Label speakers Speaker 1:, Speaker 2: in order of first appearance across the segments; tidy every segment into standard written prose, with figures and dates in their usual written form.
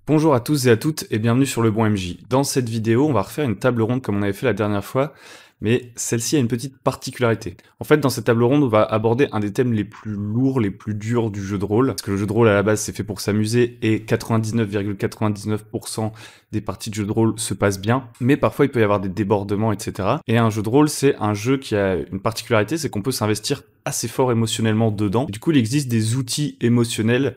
Speaker 1: Bonjour à tous et à toutes et bienvenue sur Le Bon MJ. Dans cette vidéo, on va refaire une table ronde comme on avait fait la dernière fois, mais celle-ci a une petite particularité. En fait, dans cette table ronde, on va aborder un des thèmes les plus lourds, les plus durs du jeu de rôle, parce que le jeu de rôle à la base c'est fait pour s'amuser et 99,99% des parties de jeu de rôle se passent bien, mais parfois il peut y avoir des débordements, etc. Et un jeu de rôle, c'est un jeu qui a une particularité, c'est qu'on peut s'investir assez fort émotionnellement dedans. Du coup, il existe des outils émotionnels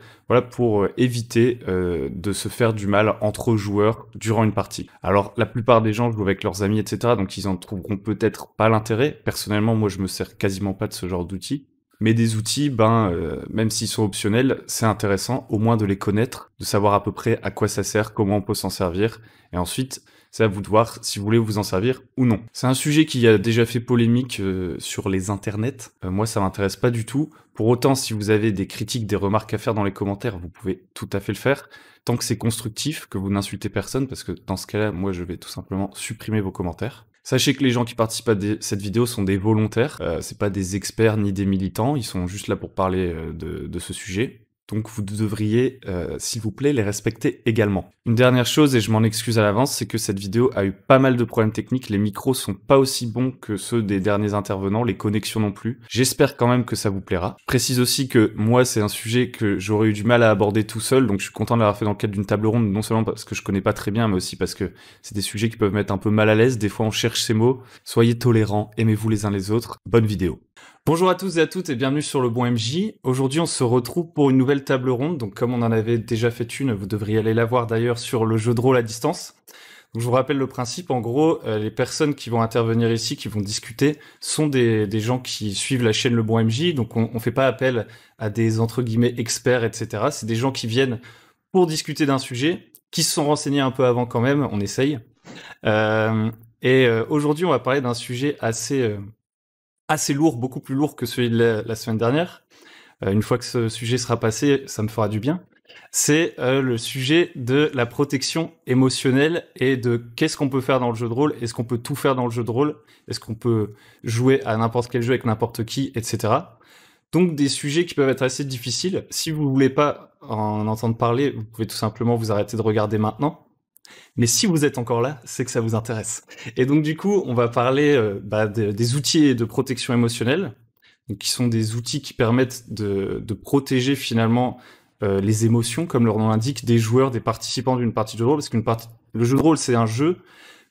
Speaker 1: pour éviter de se faire du mal entre joueurs durant une partie. Alors, la plupart des gens jouent avec leurs amis, etc., donc ils en trouveront peut-être pas l'intérêt. Personnellement, moi, je me sers quasiment pas de ce genre d'outils. Mais des outils, même s'ils sont optionnels, c'est intéressant au moins de les connaître, de savoir à peu près à quoi ça sert, comment on peut s'en servir, et ensuite, c'est à vous de voir si vous voulez vous en servir ou non. C'est un sujet qui a déjà fait polémique sur les internets. Moi, ça m'intéresse pas du tout. Pour autant, si vous avez des critiques, des remarques à faire dans les commentaires, vous pouvez tout à fait le faire. Tant que c'est constructif, que vous n'insultez personne, parce que dans ce cas-là, moi, je vais tout simplement supprimer vos commentaires. Sachez que les gens qui participent à cette vidéo sont des volontaires. C'est pas des experts ni des militants. Ils sont juste là pour parler de ce sujet. Donc vous devriez, s'il vous plaît, les respecter également. Une dernière chose, et je m'en excuse à l'avance, c'est que cette vidéo a eu pas mal de problèmes techniques. Les micros sont pas aussi bons que ceux des derniers intervenants, les connexions non plus. J'espère quand même que ça vous plaira. Je précise aussi que moi, c'est un sujet que j'aurais eu du mal à aborder tout seul, donc je suis content de l'avoir fait dans le cadre d'une table ronde, non seulement parce que je connais pas très bien, mais aussi parce que c'est des sujets qui peuvent mettre un peu mal à l'aise. Des fois, on cherche ces mots. Soyez tolérants, aimez-vous les uns les autres. Bonne vidéo. Bonjour à tous et à toutes et bienvenue sur Le Bon MJ. Aujourd'hui, on se retrouve pour une nouvelle table ronde. Donc, comme on en avait déjà fait une, vous devriez aller la voir d'ailleurs sur le jeu de rôle à distance. Donc, je vous rappelle le principe. En gros, les personnes qui vont intervenir ici, qui vont discuter, sont des gens qui suivent la chaîne Le Bon MJ. Donc, on fait pas appel à des entre guillemets experts, etc. C'est des gens qui viennent pour discuter d'un sujet, qui se sont renseignés un peu avant quand même. On essaye. Aujourd'hui, on va parler d'un sujet assez lourd, beaucoup plus lourd que celui de la semaine dernière. Une fois que ce sujet sera passé, ça me fera du bien. C'est le sujet de la protection émotionnelle et de qu'est-ce qu'on peut faire dans le jeu de rôle, est-ce qu'on peut tout faire dans le jeu de rôle, est-ce qu'on peut jouer à n'importe quel jeu avec n'importe qui, etc. Donc des sujets qui peuvent être assez difficiles. Si vous voulez pas en entendre parler, vous pouvez tout simplement vous arrêter de regarder maintenant. Mais si vous êtes encore là, c'est que ça vous intéresse. Et donc du coup, on va parler des outils de protection émotionnelle, donc, qui sont des outils qui permettent de protéger finalement les émotions, comme leur nom l'indique, des joueurs, des participants d'une partie de rôle, parce le jeu de rôle, c'est un jeu,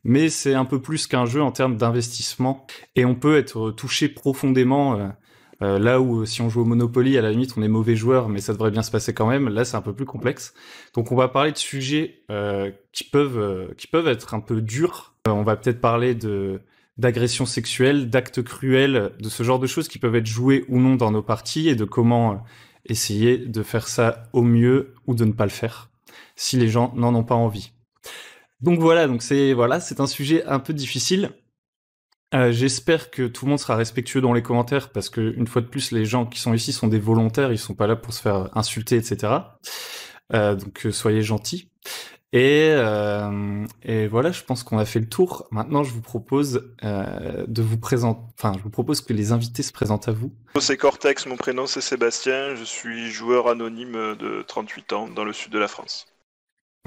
Speaker 1: mais c'est un peu plus qu'un jeu en termes d'investissement, et on peut être touché profondément. Là où si on joue au Monopoly, à la limite, on est mauvais joueur, mais ça devrait bien se passer quand même. Là, c'est un peu plus complexe. Donc, on va parler de sujets qui peuvent être un peu durs. On va peut-être parler d'agressions sexuelles, d'actes cruels, de ce genre de choses qui peuvent être jouées ou non dans nos parties et de comment essayer de faire ça au mieux ou de ne pas le faire si les gens n'en ont pas envie. Donc voilà, c'est un sujet un peu difficile. J'espère que tout le monde sera respectueux dans les commentaires parce que une fois de plus, les gens qui sont ici sont des volontaires, ils sont pas là pour se faire insulter, etc. Donc soyez gentils. Et voilà, je pense qu'on a fait le tour. Maintenant, je vous propose je vous propose que les invités se présentent à vous.
Speaker 2: C'est Cortex, mon prénom c'est Sébastien, je suis joueur anonyme de 38 ans dans le sud de la France.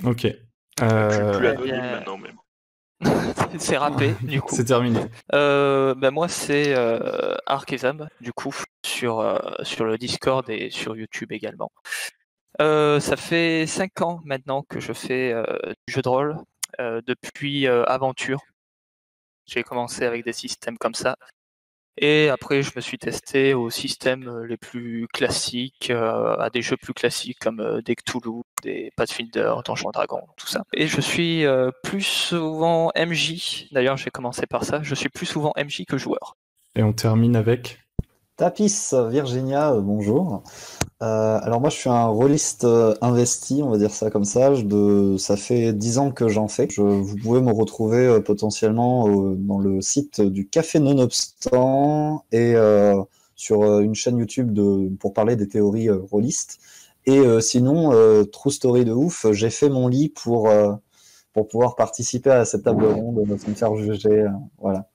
Speaker 1: Ok.
Speaker 2: Je suis plus anonyme
Speaker 3: bien.
Speaker 2: maintenant même.
Speaker 3: C'est râpé, du coup.
Speaker 1: C'est terminé.
Speaker 3: Moi, c'est Arkezam, du coup, sur le Discord et sur YouTube également. Ça fait 5 ans maintenant que je fais du jeu de rôle, depuis Aventure. J'ai commencé avec des systèmes comme ça. Et après, je me suis testé aux systèmes les plus classiques, à des jeux plus classiques comme des Cthulhu, des Pathfinder, Donjons Dragons, tout ça. Et je suis plus souvent MJ, d'ailleurs j'ai commencé par ça, je suis plus souvent MJ que joueur.
Speaker 1: Et on termine avec...
Speaker 4: Tapis, Virginia, bonjour. Alors moi je suis un rôliste investi, on va dire ça comme ça. Ça fait 10 ans que j'en fais. Vous pouvez me retrouver potentiellement dans le site du Café Nonobstant et sur une chaîne YouTube pour parler des théories rôlistes. Et sinon, true story de ouf, j'ai fait mon lit pour pouvoir participer à cette table ronde sans me faire juger. Voilà.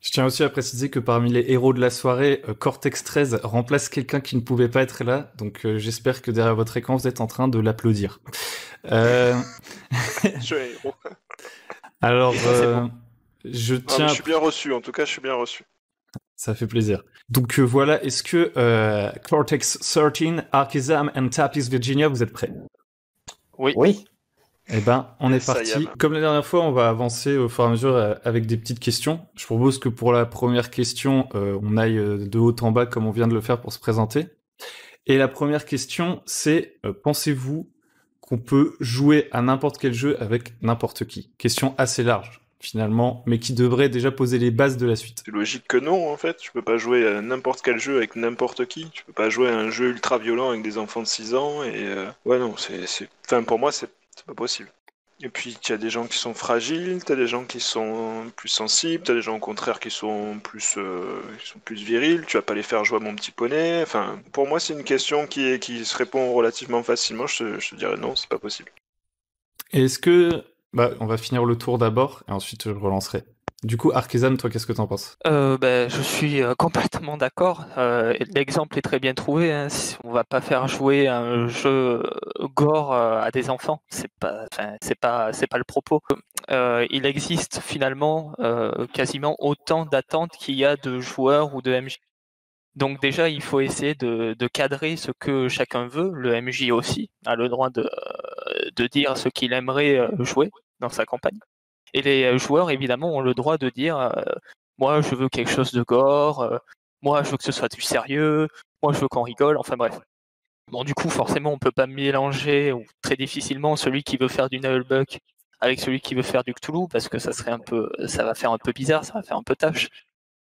Speaker 1: Je tiens aussi à préciser que parmi les héros de la soirée, Cortex 13 remplace quelqu'un qui ne pouvait pas être là, donc j'espère que derrière votre écran, vous êtes en train de l'applaudir.
Speaker 2: Je suis un héros.
Speaker 1: Alors,
Speaker 3: C'est bon.
Speaker 1: je
Speaker 2: Non, mais
Speaker 1: tiens...
Speaker 2: je suis bien reçu, en tout cas, je suis bien reçu.
Speaker 1: Ça fait plaisir. Donc voilà, est-ce que Cortex 13, Arkham and Tapis Virginia, vous êtes prêts?
Speaker 4: Oui.
Speaker 1: Eh ben, on est
Speaker 2: Yes, I
Speaker 1: parti.
Speaker 2: am.
Speaker 1: Comme la dernière fois, on va avancer au fur et à mesure avec des petites questions. Je propose que pour la première question, on aille de haut en bas comme on vient de le faire pour se présenter. Et la première question, c'est pensez-vous qu'on peut jouer à n'importe quel jeu avec n'importe qui? Question assez large, finalement, mais qui devrait déjà poser les bases de la suite.
Speaker 2: C'est logique que non, en fait. Tu peux pas jouer à n'importe quel jeu avec n'importe qui. Tu peux pas jouer à un jeu ultra violent avec des enfants de 6 ans. Et ouais, non, Enfin, pour moi, c'est pas possible. Et puis, tu as des gens qui sont fragiles, t'as des gens qui sont plus sensibles, t'as des gens au contraire qui sont plus virils. Tu vas pas les faire jouer à mon petit poney. Enfin, pour moi, c'est une question qui se répond relativement facilement. Je te dirais non, c'est pas possible.
Speaker 1: Et est-ce que... Bah, on va finir le tour d'abord, et ensuite je relancerai. Du coup, Arkezan, toi, qu'est-ce que t'en penses?
Speaker 3: Je suis complètement d'accord. L'exemple est très bien trouvé. Hein. On va pas faire jouer un jeu gore à des enfants. C'est pas le propos. Il existe finalement quasiment autant d'attentes qu'il y a de joueurs ou de MJ. Donc déjà, il faut essayer de cadrer ce que chacun veut. Le MJ aussi a le droit de dire ce qu'il aimerait jouer dans sa campagne. Et les joueurs, évidemment, ont le droit de dire moi, je veux quelque chose de gore, moi, je veux que ce soit du sérieux, moi, je veux qu'on rigole, enfin bref. Bon, du coup, forcément, on peut pas mélanger, ou très difficilement, celui qui veut faire du Nullbuck avec celui qui veut faire du Cthulhu, parce que ça va faire un peu bizarre, ça va faire un peu tâche.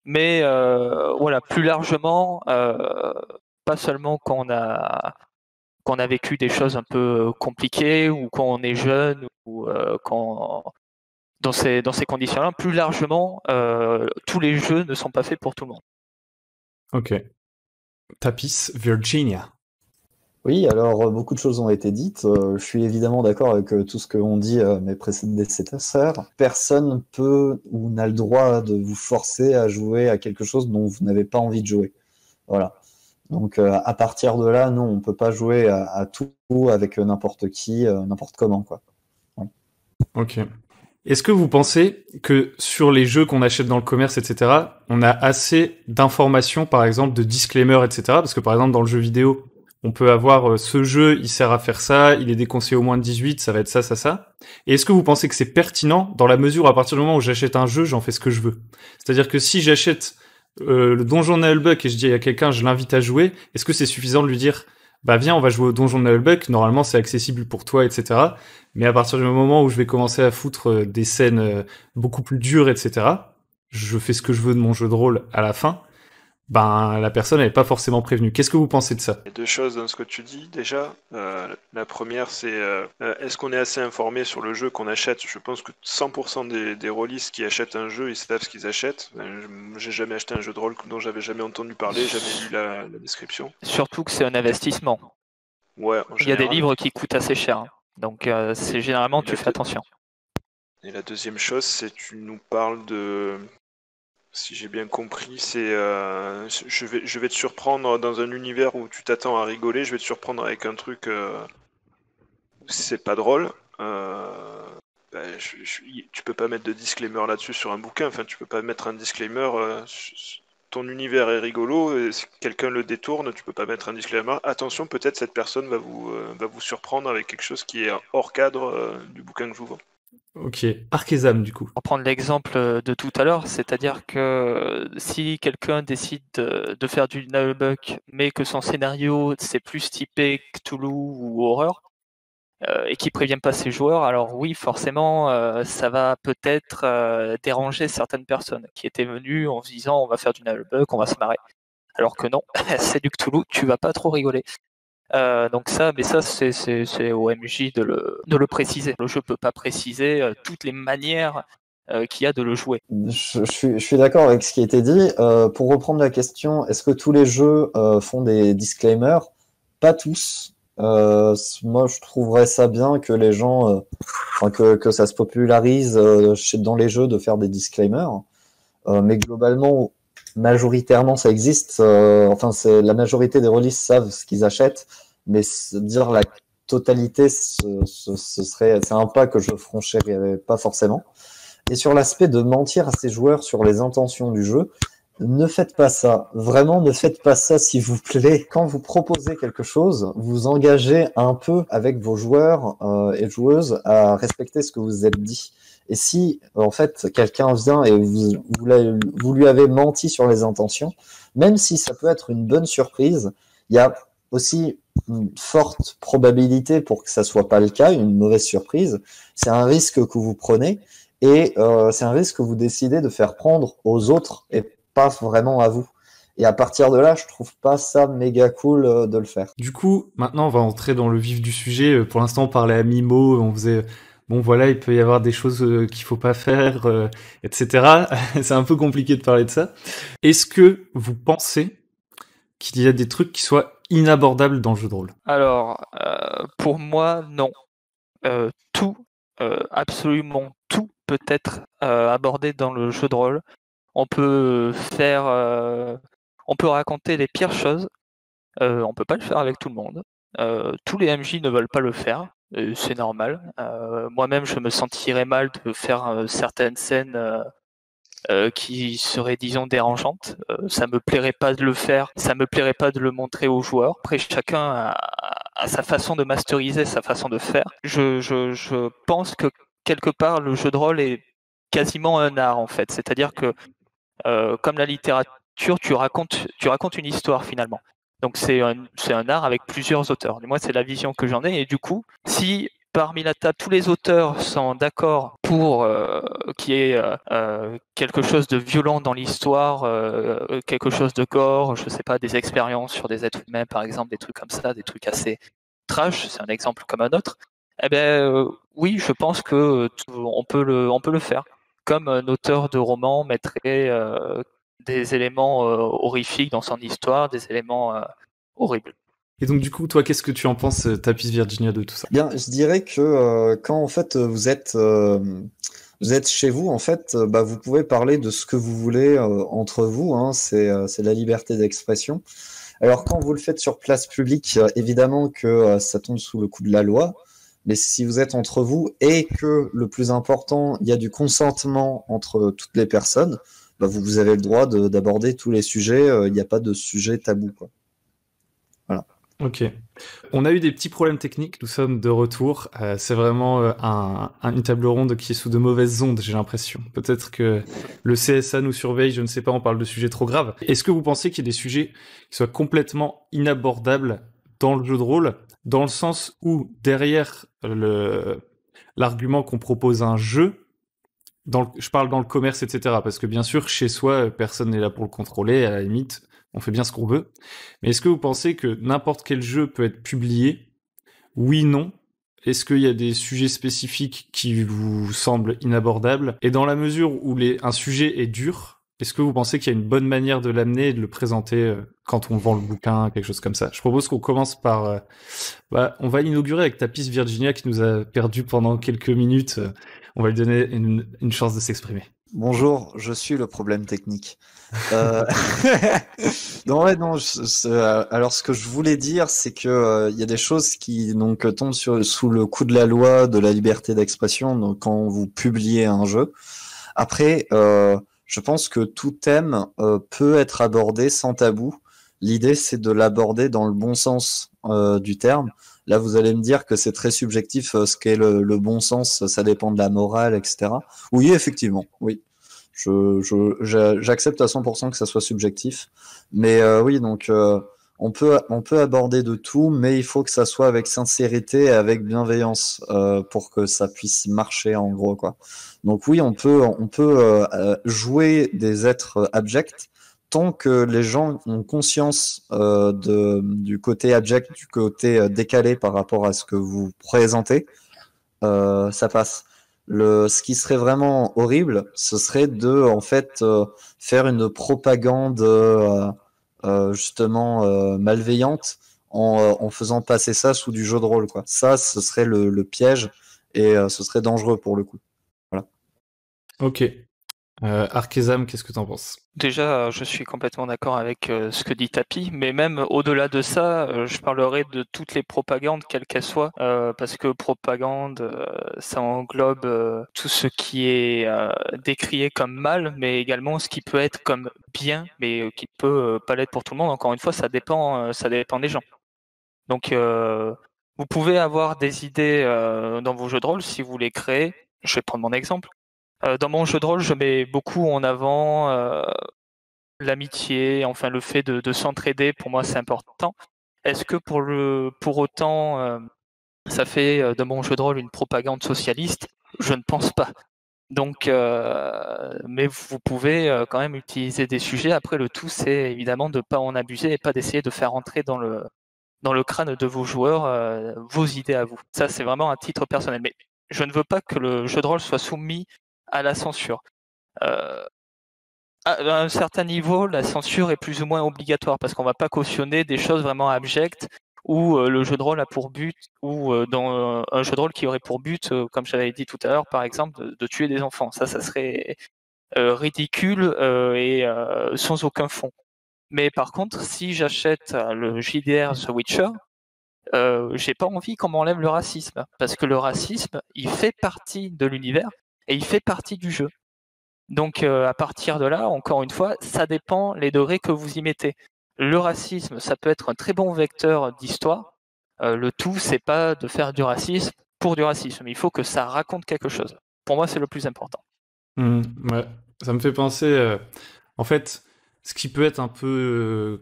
Speaker 3: Mais voilà, plus largement, pas seulement quand on a vécu des choses un peu compliquées, ou quand on est jeune, ou quand dans ces conditions-là, plus largement, tous les jeux ne sont pas faits pour tout le monde.
Speaker 1: Ok. Tapis Virginia.
Speaker 4: Oui, alors beaucoup de choses ont été dites. Je suis évidemment d'accord avec tout ce qu'ont dit mes prédécesseurs. Personne peut ou n'a le droit de vous forcer à jouer à quelque chose dont vous n'avez pas envie de jouer. Voilà. Donc à partir de là, non, on peut pas jouer à tout avec n'importe qui, n'importe comment, quoi. Ouais.
Speaker 1: Ok. Est-ce que vous pensez que sur les jeux qu'on achète dans le commerce, etc., on a assez d'informations, par exemple, de disclaimers, etc., parce que par exemple, dans le jeu vidéo, on peut avoir ce jeu, il sert à faire ça, il est déconseillé au moins de 18, ça va être ça, ça, ça. Et est-ce que vous pensez que c'est pertinent dans la mesure où à partir du moment où j'achète un jeu, j'en fais ce que je veux? C'est-à-dire que si j'achète le Donjon de Nullbuck et je dis à quelqu'un, je l'invite à jouer, est-ce que c'est suffisant de lui dire, bah viens, on va jouer au Donjon de Nullbuck, normalement c'est accessible pour toi, etc. Mais à partir du moment où je vais commencer à foutre des scènes beaucoup plus dures, etc., je fais ce que je veux de mon jeu de rôle à la fin, ben la personne n'est pas forcément prévenue. Qu'est-ce que vous pensez de ça?
Speaker 2: Il y a deux choses dans ce que tu dis déjà. La première, c'est est-ce qu'on est assez informé sur le jeu qu'on achète? Je pense que 100% des rôlistes qui achètent un jeu, ils savent ce qu'ils achètent. J'ai jamais acheté un jeu de rôle dont j'avais jamais entendu parler, jamais lu la description.
Speaker 3: Surtout que c'est un investissement.
Speaker 2: Ouais, en
Speaker 3: Il y a des
Speaker 2: général.
Speaker 3: livres qui coûtent assez cher. Hein. Donc c'est généralement, tu fais attention.
Speaker 2: Et la deuxième chose, c'est tu nous parles de... Si j'ai bien compris, c'est je vais te surprendre dans un univers où tu t'attends à rigoler, je vais te surprendre avec un truc où c'est pas drôle. Tu peux pas mettre de disclaimer là-dessus sur un bouquin, enfin tu peux pas mettre un disclaimer ton univers est rigolo, et si quelqu'un le détourne, tu peux pas mettre un disclaimer. Attention, peut-être cette personne va vous surprendre avec quelque chose qui est hors cadre du bouquin que je vous vends.
Speaker 1: Ok, Arkezam du coup.
Speaker 3: Pour prendre l'exemple de tout à l'heure, c'est-à-dire que si quelqu'un décide de faire du Nullbuck, mais que son scénario c'est plus typé Cthulhu ou horreur, et qui prévient pas ses joueurs, alors oui, forcément, ça va peut-être déranger certaines personnes qui étaient venues en se disant on va faire du Nullbuck, on va se marrer. Alors que non, c'est du Cthulhu, tu vas pas trop rigoler. Donc ça, mais ça c'est au MJ de le préciser. Le jeu peut pas préciser toutes les manières qu'il y a de le jouer.
Speaker 4: Je suis d'accord avec ce qui a été dit. Pour reprendre la question, est-ce que tous les jeux font des disclaimers? Pas tous. Moi, je trouverais ça bien que les gens, que ça se popularise dans les jeux de faire des disclaimers. mais globalement, majoritairement, ça existe. Enfin, la majorité des releases savent ce qu'ils achètent, mais dire la totalité, c'est un pas que je franchirais pas forcément. Et sur l'aspect de mentir à ses joueurs sur les intentions du jeu, ne faites pas ça. Vraiment, ne faites pas ça, s'il vous plaît. Quand vous proposez quelque chose, vous engagez un peu avec vos joueurs et joueuses à respecter ce que vous êtes dit. Et si, en fait, quelqu'un vient et vous lui avez menti sur les intentions, même si ça peut être une bonne surprise, il y a aussi une forte probabilité pour que ça soit pas le cas, une mauvaise surprise. C'est un risque que vous prenez et c'est un risque que vous décidez de faire prendre aux autres et pas vraiment à vous. Et à partir de là, je trouve pas ça méga cool de le faire.
Speaker 1: Du coup, maintenant, on va entrer dans le vif du sujet. Pour l'instant, on parlait à mi-mot, on faisait, bon voilà, il peut y avoir des choses qu'il faut pas faire, etc. C'est un peu compliqué de parler de ça. Est-ce que vous pensez qu'il y a des trucs qui soient inabordables dans le jeu de rôle?
Speaker 3: Alors, pour moi, non. Tout, absolument tout peut être abordé dans le jeu de rôle. On peut on peut raconter les pires choses. On peut pas le faire avec tout le monde. Tous les MJ ne veulent pas le faire. C'est normal. Moi-même, je me sentirais mal de faire certaines scènes qui seraient, disons, dérangeantes. Ça me plairait pas de le faire. Ça me plairait pas de le montrer aux joueurs. Après, chacun a sa façon de masteriser, sa façon de faire. Je pense que quelque part, le jeu de rôle est quasiment un art, en fait. C'est-à-dire que comme la littérature, tu racontes une histoire finalement. Donc c'est un art avec plusieurs auteurs. Moi, c'est la vision que j'en ai. Et du coup, si parmi la table, tous les auteurs sont d'accord pour qu'il y ait quelque chose de violent dans l'histoire, quelque chose de gore, je sais pas, des expériences sur des êtres humains, par exemple, des trucs comme ça, des trucs assez trash, c'est un exemple comme un autre, eh ben oui, je pense que on peut le faire. Comme un auteur de roman mettrait des éléments horrifiques dans son histoire, des éléments horribles.
Speaker 1: Et donc, du coup, toi, qu'est-ce que tu en penses, Tapis Virginia, de tout ça?
Speaker 4: Bien, je dirais que quand en fait vous êtes chez vous, en fait, bah, vous pouvez parler de ce que vous voulez entre vous. Hein, c'est la liberté d'expression. Alors quand vous le faites sur place publique, évidemment que ça tombe sous le coup de la loi. Mais si vous êtes entre vous et que le plus important, il y a du consentement entre toutes les personnes, bah, vous avez le droit d'aborder tous les sujets. Il n'y a pas de sujet tabou, quoi. Voilà.
Speaker 1: Ok. On a eu des petits problèmes techniques, nous sommes de retour. C'est vraiment une table ronde qui est sous de mauvaises ondes, j'ai l'impression. Peut-être que le CSA nous surveille, je ne sais pas, on parle de sujets trop graves. Est-ce que vous pensez qu'il y a des sujets qui soient complètement inabordables dans le jeu de rôle, dans le sens où derrière l'argument qu'on propose un jeu, je parle dans le commerce, etc. Parce que bien sûr, chez soi, personne n'est là pour le contrôler, à la limite, on fait bien ce qu'on veut. Mais est-ce que vous pensez que n'importe quel jeu peut être publié? Oui, non. Est-ce qu'il y a des sujets spécifiques qui vous semblent inabordables? Et dans la mesure où un sujet est dur, est-ce que vous pensez qu'il y a une bonne manière de l'amener et de le présenter quand on vend le bouquin, quelque chose comme ça? Je propose qu'on commence par... on va inaugurer avec Tapis Virginia qui nous a perdu pendant quelques minutes. On va lui donner une chance de s'exprimer.
Speaker 4: Bonjour, je suis le problème technique. Non, ouais, non. Alors, ce que je voulais dire, c'est que il y a des choses qui donc tombent sous le coup de la loi de la liberté d'expression. Donc, quand vous publiez un jeu. Après, je pense que tout thème peut être abordé sans tabou. L'idée, c'est de l'aborder dans le bon sens du terme. Là, vous allez me dire que c'est très subjectif ce qu'est le bon sens, ça dépend de la morale, etc. Oui, effectivement, oui. J'accepte à 100% que ça soit subjectif. Mais oui, donc on peut aborder de tout, mais il faut que ça soit avec sincérité et avec bienveillance pour que ça puisse marcher en gros, quoi. Donc oui, on peut jouer des êtres abjects tant que les gens ont conscience du côté abject, du côté décalé par rapport à ce que vous présentez, ça passe. Ce qui serait vraiment horrible, ce serait de en fait faire une propagande justement malveillante en faisant passer ça sous du jeu de rôle, quoi. Ça, ce serait le piège et ce serait dangereux pour le coup. Voilà.
Speaker 1: Ok. Arkezam, qu'est-ce que t'en penses?
Speaker 3: Déjà, je suis complètement d'accord avec ce que dit Tapi, mais même au-delà de ça, je parlerai de toutes les propagandes, quelles qu'elles soient, parce que propagande, ça englobe tout ce qui est décrié comme mal, mais également ce qui peut être comme bien, mais qui peut pas l'être pour tout le monde. Encore une fois, ça dépend des gens. Donc, vous pouvez avoir des idées dans vos jeux de rôle si vous les créez. Je vais prendre mon exemple. Dans mon jeu de rôle, je mets beaucoup en avant l'amitié, enfin le fait de s'entraider. Pour moi, c'est important. Est-ce que pour autant, ça fait de mon jeu de rôle une propagande socialiste? Je ne pense pas. Donc, mais vous pouvez quand même utiliser des sujets. Après, le tout, c'est évidemment de ne pas en abuser et pas d'essayer de faire entrer dans le crâne de vos joueurs vos idées à vous. Ça, c'est vraiment un titre personnel. Mais je ne veux pas que le jeu de rôle soit soumis à la censure. À un certain niveau, la censure est plus ou moins obligatoire parce qu'on ne va pas cautionner des choses vraiment abjectes où le jeu de rôle a pour but, ou dans un jeu de rôle qui aurait pour but, comme j'avais dit tout à l'heure, par exemple, de tuer des enfants. Ça serait ridicule et sans aucun fond. Mais par contre, si j'achète le JDR The Witcher, j'ai pas envie qu'on m'enlève le racisme, parce que le racisme, il fait partie de l'univers et il fait partie du jeu. Donc à partir de là, encore une fois, ça dépend les degrés que vous y mettez. Le racisme, ça peut être un très bon vecteur d'histoire. Le tout, c'est pas de faire du racisme pour du racisme. Il faut que ça raconte quelque chose. Pour moi, c'est le plus important.
Speaker 1: Ouais, ça me fait penser, en fait, ce qui peut être un peu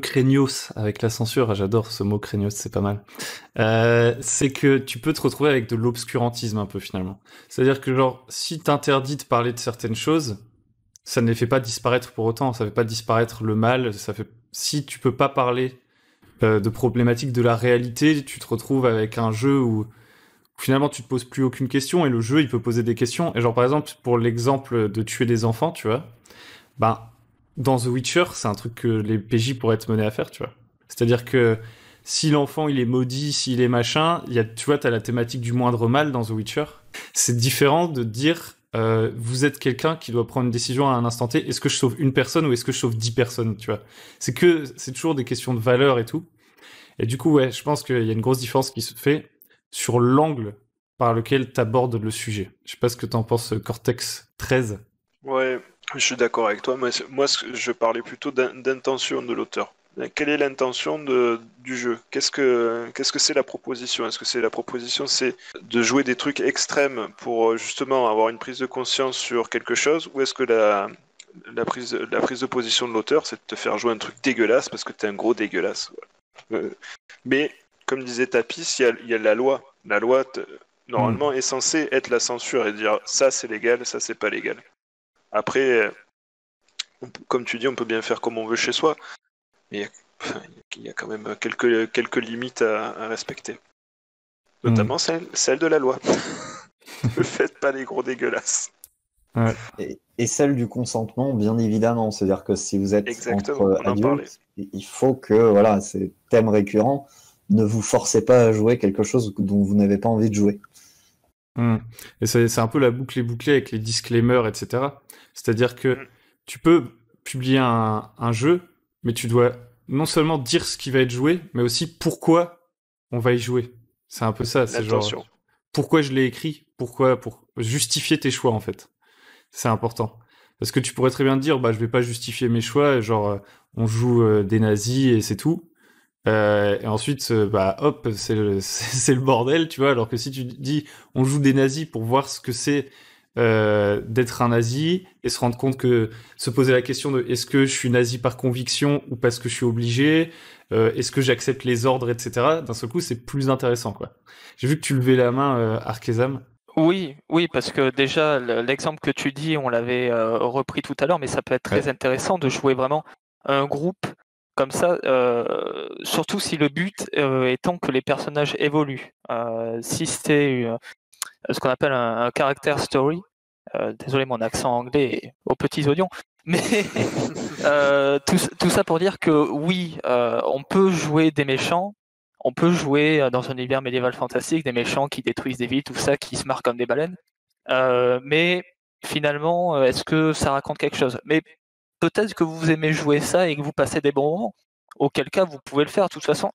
Speaker 1: craignos avec la censure, j'adore ce mot craignos, c'est pas mal, c'est que tu peux te retrouver avec de l'obscurantisme un peu finalement. C'est-à-dire que genre, si t'interdis de parler de certaines choses, ça ne les fait pas disparaître pour autant, ça fait pas disparaître le mal, si tu peux pas parler de problématiques de la réalité, tu te retrouves avec un jeu où finalement tu te poses plus aucune question et le jeu il peut poser des questions. Et genre par exemple pour l'exemple de tuer des enfants, tu vois, ben dans The Witcher c'est un truc que les PJ pourraient être menés à faire, tu vois. C'est-à-dire que si l'enfant il est maudit, s'il est machin, tu vois, t'as la thématique du moindre mal dans The Witcher. C'est différent de dire vous êtes quelqu'un qui doit prendre une décision à un instant T, est-ce que je sauve une personne ou est-ce que je sauve 10 personnes, tu vois. C'est toujours des questions de valeur et tout. Et du coup, ouais, je pense qu'il y a une grosse différence qui se fait sur l'angle par lequel tu abordes le sujet. Je sais pas ce que t'en penses, Cortex 13.
Speaker 2: Ouais, je suis d'accord avec toi. Moi, je parlais plutôt d'intention de l'auteur. Quelle est l'intention du jeu? Qu'est-ce que c'est la proposition? Est-ce que c'est la proposition, c'est de jouer des trucs extrêmes pour justement avoir une prise de conscience sur quelque chose, ou est-ce que la prise de position de l'auteur, c'est de te faire jouer un truc dégueulasse parce que t'es un gros dégueulasse. Voilà. Mais comme disait Tapis, il y a la loi. La loi, normalement, est censée être la censure et dire ça c'est légal, ça c'est pas légal. Après, comme tu dis, on peut bien faire comme on veut chez soi, mais il y a quand même quelques limites à respecter. Notamment celle de la loi. Ne faites pas les gros dégueulasses.
Speaker 1: Ouais.
Speaker 4: Et celle du consentement, bien évidemment. C'est-à-dire que si vous êtes entre adultes, il faut que, voilà, c'est thème récurrent, ne vous forcez pas à jouer quelque chose dont vous n'avez pas envie de jouer.
Speaker 1: Et c'est un peu la boucle est bouclée avec les disclaimers, etc. C'est-à-dire que tu peux publier un jeu, mais tu dois non seulement dire ce qui va être joué, mais aussi pourquoi on va y jouer. C'est un peu ça, c'est genre pourquoi je l'ai écrit, pour justifier tes choix en fait. C'est important. Parce que tu pourrais très bien te dire, bah je vais pas justifier mes choix, genre on joue des nazis et c'est tout. Et ensuite, bah hop, c'est le bordel, tu vois. Alors que si tu dis, on joue des nazis pour voir ce que c'est d'être un nazi et se rendre compte se poser la question de est-ce que je suis nazi par conviction ou parce que je suis obligé, est-ce que j'accepte les ordres, etc. D'un seul coup, c'est plus intéressant, quoi. J'ai vu que tu levais la main, Arkezam.
Speaker 3: Oui, parce que déjà, l'exemple que tu dis, on l'avait repris tout à l'heure, mais ça peut être très intéressant de jouer vraiment un groupe comme ça, surtout si le but étant que les personnages évoluent. Si c'est ce qu'on appelle un character story, désolé mon accent anglais aux petits audions, mais tout ça pour dire que oui, on peut jouer des méchants, on peut jouer dans un univers médiéval fantastique des méchants qui détruisent des villes, tout ça, qui se marrent comme des baleines, mais finalement, est-ce que ça raconte quelque chose? Mais peut-être que vous aimez jouer ça et que vous passez des bons moments. Auquel cas, vous pouvez le faire. De toute façon,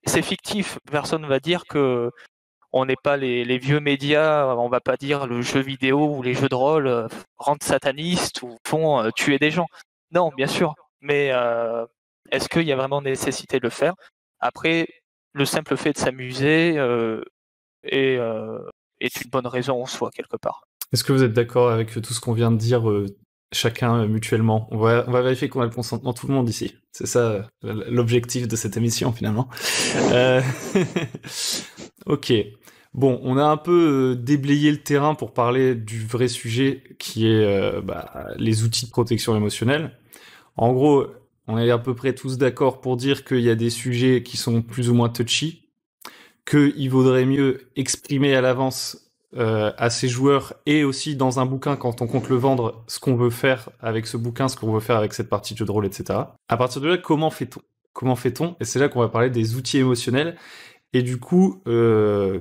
Speaker 3: c'est fictif. Personne ne va dire que on n'est pas les vieux médias. On va pas dire le jeu vidéo ou les jeux de rôle rendent satanistes ou font tuer des gens. Non, bien sûr. Mais est-ce qu'il y a vraiment nécessité de le faire? Après, le simple fait de s'amuser est une bonne raison en soi, quelque part.
Speaker 1: Est-ce que vous êtes d'accord avec tout ce qu'on vient de dire chacun mutuellement? On va vérifier qu'on a le consentement de tout le monde ici. C'est ça l'objectif de cette émission finalement. Ok. Bon, on a un peu déblayé le terrain pour parler du vrai sujet qui est les outils de protection émotionnelle. En gros, on est à peu près tous d'accord pour dire qu'il y a des sujets qui sont plus ou moins touchy, qu'il vaudrait mieux exprimer à l'avance à ses joueurs et aussi dans un bouquin quand on compte le vendre ce qu'on veut faire avec ce bouquin, ce qu'on veut faire avec cette partie de jeu de rôle, etc. À partir de là, comment fait-on? Et c'est là qu'on va parler des outils émotionnels et du coup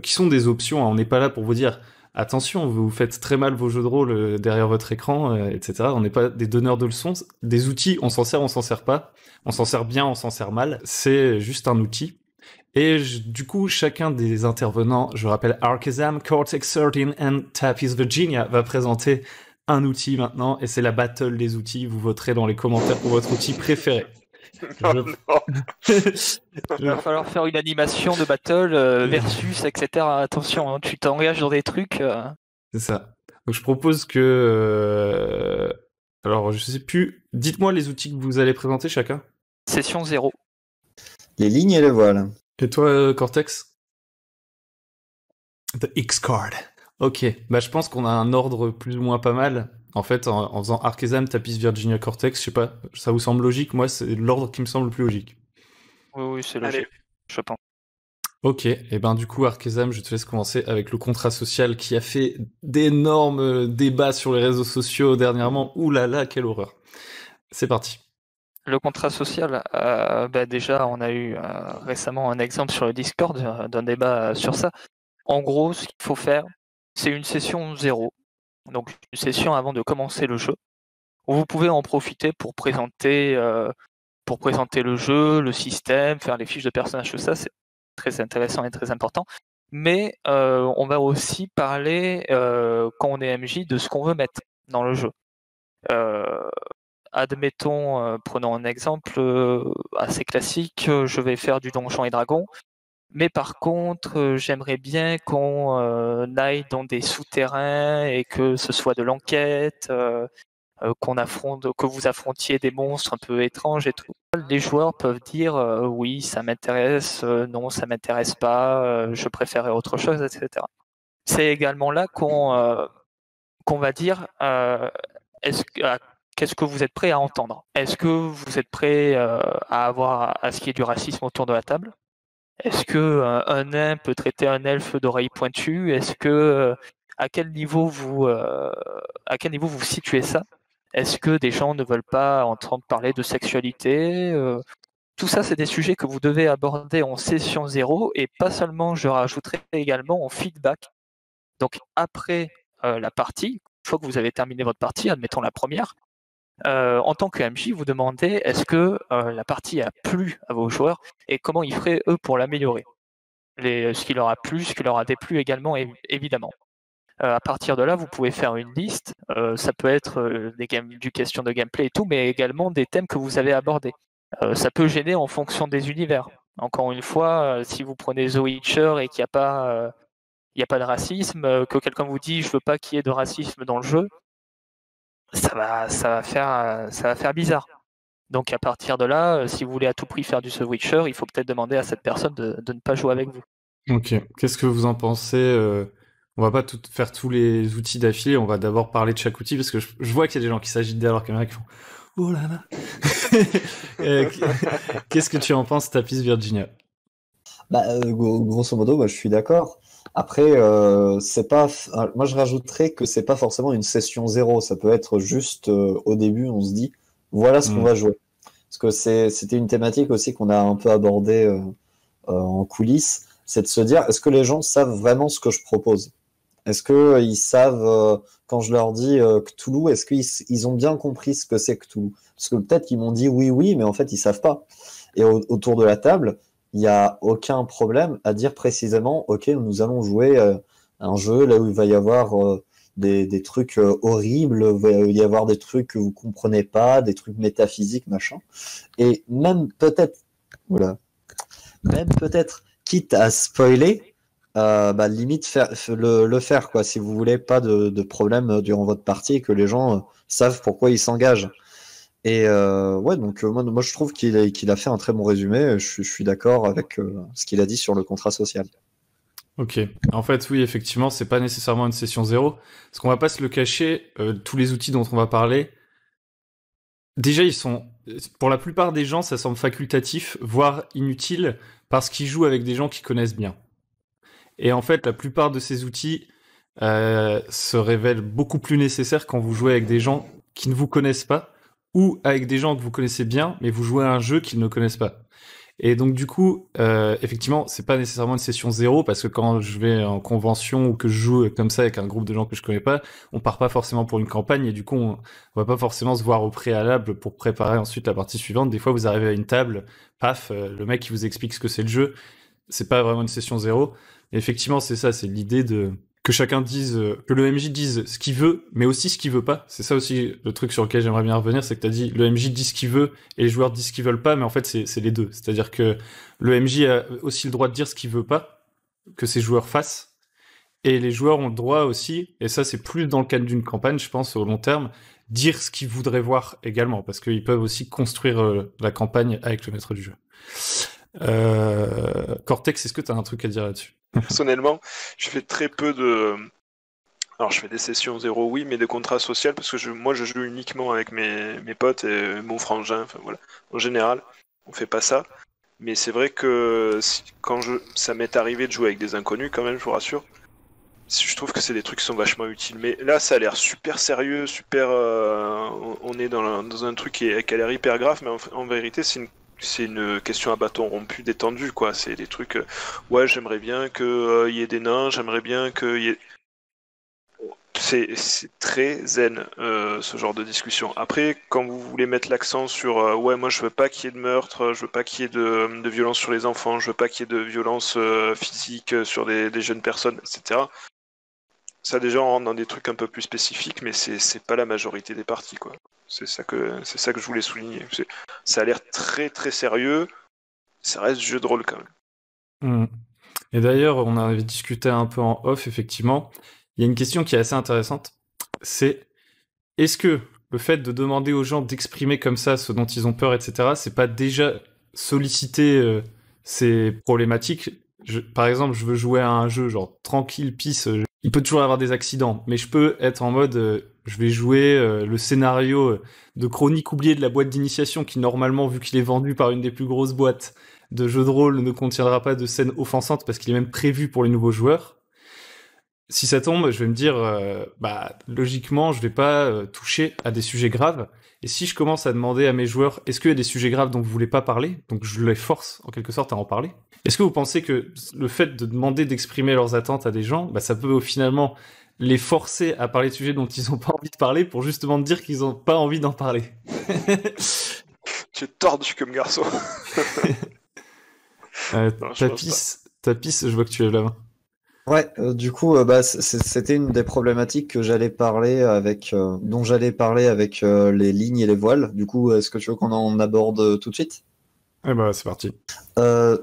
Speaker 1: qui sont des options. On n'est pas là pour vous dire attention, vous faites très mal vos jeux de rôle derrière votre écran, etc. On n'est pas des donneurs de leçons. Des outils, on s'en sert pas. On s'en sert bien, on s'en sert mal. C'est juste un outil. Et du coup, chacun des intervenants, je rappelle Arkhazam, Cortex 13 et Tapis Virginia, va présenter un outil maintenant, et c'est la battle des outils. Vous voterez dans les commentaires pour votre outil préféré.
Speaker 3: Il va falloir faire une animation de battle versus, etc. Attention, hein, tu t'engages dans des trucs.
Speaker 1: C'est ça. Donc je propose que... Alors, je sais plus. Dites-moi les outils que vous allez présenter chacun.
Speaker 3: Session 0.
Speaker 4: Les lignes et les voiles.
Speaker 1: Et toi, Cortex? The X-Card. Ok, je pense qu'on a un ordre plus ou moins pas mal. En fait, en faisant Arkhazam, Tapis, Virginia, Cortex, je sais pas, ça vous semble logique? Moi, c'est l'ordre qui me semble le plus logique.
Speaker 3: Oui, c'est logique, je pense.
Speaker 1: Ok, et du coup, Arkhazam, je te laisse commencer avec le contrat social qui a fait d'énormes débats sur les réseaux sociaux dernièrement. Ouh là là, quelle horreur. C'est parti.
Speaker 3: Le contrat social, déjà, on a eu récemment un exemple sur le Discord d'un débat sur ça. En gros, ce qu'il faut faire, c'est une session 0, donc une session avant de commencer le jeu, où vous pouvez en profiter pour présenter le jeu, le système, faire les fiches de personnages, tout ça, c'est très intéressant et très important. Mais on va aussi parler, quand on est MJ, de ce qu'on veut mettre dans le jeu. Admettons, prenons un exemple assez classique, je vais faire du Donjons et Dragons, mais par contre, j'aimerais bien qu'on aille dans des souterrains et que ce soit de l'enquête, que vous affrontiez des monstres un peu étranges et tout. Les joueurs peuvent dire oui, ça m'intéresse, non, ça m'intéresse pas, je préférerais autre chose, etc. C'est également là qu'on va dire qu'est-ce que vous êtes prêt à entendre? Est-ce que vous êtes prêt à ce qu'il y ait du racisme autour de la table? Est-ce que un nain peut traiter un elfe d'oreilles pointues? Est-ce que à quel niveau vous situez ça? Est-ce que des gens ne veulent pas entendre parler de sexualité? Tout ça, c'est des sujets que vous devez aborder en session 0 et pas seulement, je rajouterai également en feedback. Donc après la partie, une fois que vous avez terminé votre partie, admettons la première, en tant que MJ, vous demandez est-ce que la partie a plu à vos joueurs et comment ils feraient eux pour l'améliorer. Ce qui leur a plu, ce qui leur a déplu également, évidemment. À partir de là, vous pouvez faire une liste. Ça peut être du question de gameplay et tout, mais également des thèmes que vous avez abordés. Ça peut gêner en fonction des univers. Encore une fois, si vous prenez The Witcher et qu'il n'y a pas de racisme, que quelqu'un vous dit je veux pas qu'il y ait de racisme dans le jeu, ça va faire bizarre. Donc à partir de là, si vous voulez à tout prix faire du The Witcher, il faut peut-être demander à cette personne de ne pas jouer avec vous.
Speaker 1: Ok, qu'est-ce que vous en pensez? On va pas faire tous les outils d'affilée, on va d'abord parler de chaque outil, parce que je vois qu'il y a des gens qui s'agitent derrière leur caméra qui font « Oh là là !» Qu'est-ce que tu en penses, Tapis Virginia?
Speaker 4: Grosso modo, je suis d'accord. Après, moi je rajouterais que c'est pas forcément une session 0, ça peut être juste au début, on se dit voilà ce qu'on va jouer. Parce que c'était une thématique aussi qu'on a un peu abordée en coulisses, c'est de se dire est-ce que les gens savent vraiment ce que je propose? Est-ce que ils savent, quand je leur dis Cthulhu, est-ce qu'ils ont bien compris ce que c'est Cthulhu? Parce que peut-être qu'ils m'ont dit oui, mais en fait, ils savent pas. Et autour de la table, il n'y a aucun problème à dire précisément, ok, nous allons jouer un jeu là où il va y avoir des trucs horribles, il va y avoir des trucs que vous comprenez pas, des trucs métaphysiques, machin. Et même peut-être, voilà, même peut-être, quitte à spoiler, limite le faire, quoi, si vous voulez pas de problème durant votre partie et que les gens savent pourquoi ils s'engagent. Et donc moi je trouve qu'il a fait un très bon résumé. Je suis d'accord avec ce qu'il a dit sur le contrat social.
Speaker 1: Ok. En fait, oui, effectivement, c'est pas nécessairement une session 0. Parce qu'on va pas se le cacher, tous les outils dont on va parler, déjà, pour la plupart des gens, ça semble facultatif, voire inutile, parce qu'ils jouent avec des gens qui connaissent bien. Et en fait, la plupart de ces outils se révèlent beaucoup plus nécessaires quand vous jouez avec des gens qui ne vous connaissent pas, ou avec des gens que vous connaissez bien, mais vous jouez à un jeu qu'ils ne connaissent pas. Et donc du coup, effectivement, c'est pas nécessairement une session 0, parce que quand je vais en convention ou que je joue comme ça avec un groupe de gens que je connais pas, on part pas forcément pour une campagne, et du coup, on va pas forcément se voir au préalable pour préparer ensuite la partie suivante. Des fois, vous arrivez à une table, paf, le mec qui vous explique ce que c'est le jeu. C'est pas vraiment une session 0. Et effectivement, c'est ça, c'est l'idée que chacun dise, que le MJ dise ce qu'il veut, mais aussi ce qu'il veut pas. C'est ça aussi le truc sur lequel j'aimerais bien revenir, c'est que t'as dit, le MJ dit ce qu'il veut et les joueurs disent ce qu'ils veulent pas, mais en fait, c'est les deux. C'est-à-dire que le MJ a aussi le droit de dire ce qu'il veut pas, que ses joueurs fassent, et les joueurs ont le droit aussi, et ça c'est plus dans le cadre d'une campagne, je pense, au long terme, dire ce qu'ils voudraient voir également, parce qu'ils peuvent aussi construire la campagne avec le maître du jeu. Cortex, est-ce que tu as un truc à dire là-dessus?
Speaker 2: Personnellement, je fais très peu de... Alors je fais des sessions 0, oui, mais des contrats sociaux, parce que moi je joue uniquement avec mes potes et mon frangin, enfin voilà. En général, on fait pas ça. Mais c'est vrai que ça m'est arrivé de jouer avec des inconnus quand même, je vous rassure. Je trouve que c'est des trucs qui sont vachement utiles. Mais là, ça a l'air super sérieux, super... on est dans un truc qui a l'air hyper grave, mais en vérité, c'est une question à bâton rompu détendu, quoi. C'est des trucs... ouais, j'aimerais bien qu'il y ait des nains, j'aimerais bien qu'il y ait... C'est très zen, ce genre de discussion. Après, quand vous voulez mettre l'accent sur ouais, moi je veux pas qu'il y ait de meurtre, je veux pas qu'il y ait de violence sur les enfants, je veux pas qu'il y ait de violence physique sur des jeunes personnes, etc. Ça déjà on rentre dans des trucs un peu plus spécifiques, mais c'est pas la majorité des parties, quoi. C'est ça que je voulais souligner. Ça a l'air très très sérieux, ça reste jeu de rôle quand même.
Speaker 1: Et d'ailleurs, on avait discuté un peu en off, effectivement. Il y a une question qui est assez intéressante, c'est est-ce que le fait de demander aux gens d'exprimer comme ça ce dont ils ont peur, etc., c'est pas déjà solliciter ces problématiques? Par exemple, je veux jouer à un jeu genre tranquille, peace, il peut toujours y avoir des accidents, mais je peux être en mode je vais jouer le scénario de Chronique oubliée de la boîte d'initiation qui normalement, vu qu'il est vendu par une des plus grosses boîtes de jeux de rôle, ne contiendra pas de scènes offensantes parce qu'il est même prévu pour les nouveaux joueurs. Si ça tombe, je vais me dire, logiquement, je vais pas toucher à des sujets graves. Et si je commence à demander à mes joueurs, est-ce qu'il y a des sujets graves dont vous voulez pas parler? Donc je les force, en quelque sorte, à en parler. Est-ce que vous pensez que le fait de demander d'exprimer leurs attentes à des gens, ça peut finalement les forcer à parler de sujets dont ils ont pas envie de parler pour justement dire qu'ils ont pas envie d'en parler?
Speaker 2: Tu es tordu comme garçon.
Speaker 1: Tapis, je vois que tu lèves la main.
Speaker 4: Ouais, du coup, c'était une des problématiques que j'allais parler dont j'allais parler avec les lignes et les voiles. Du coup, est-ce que tu veux qu'on en aborde tout de suite?
Speaker 1: Eh c'est parti.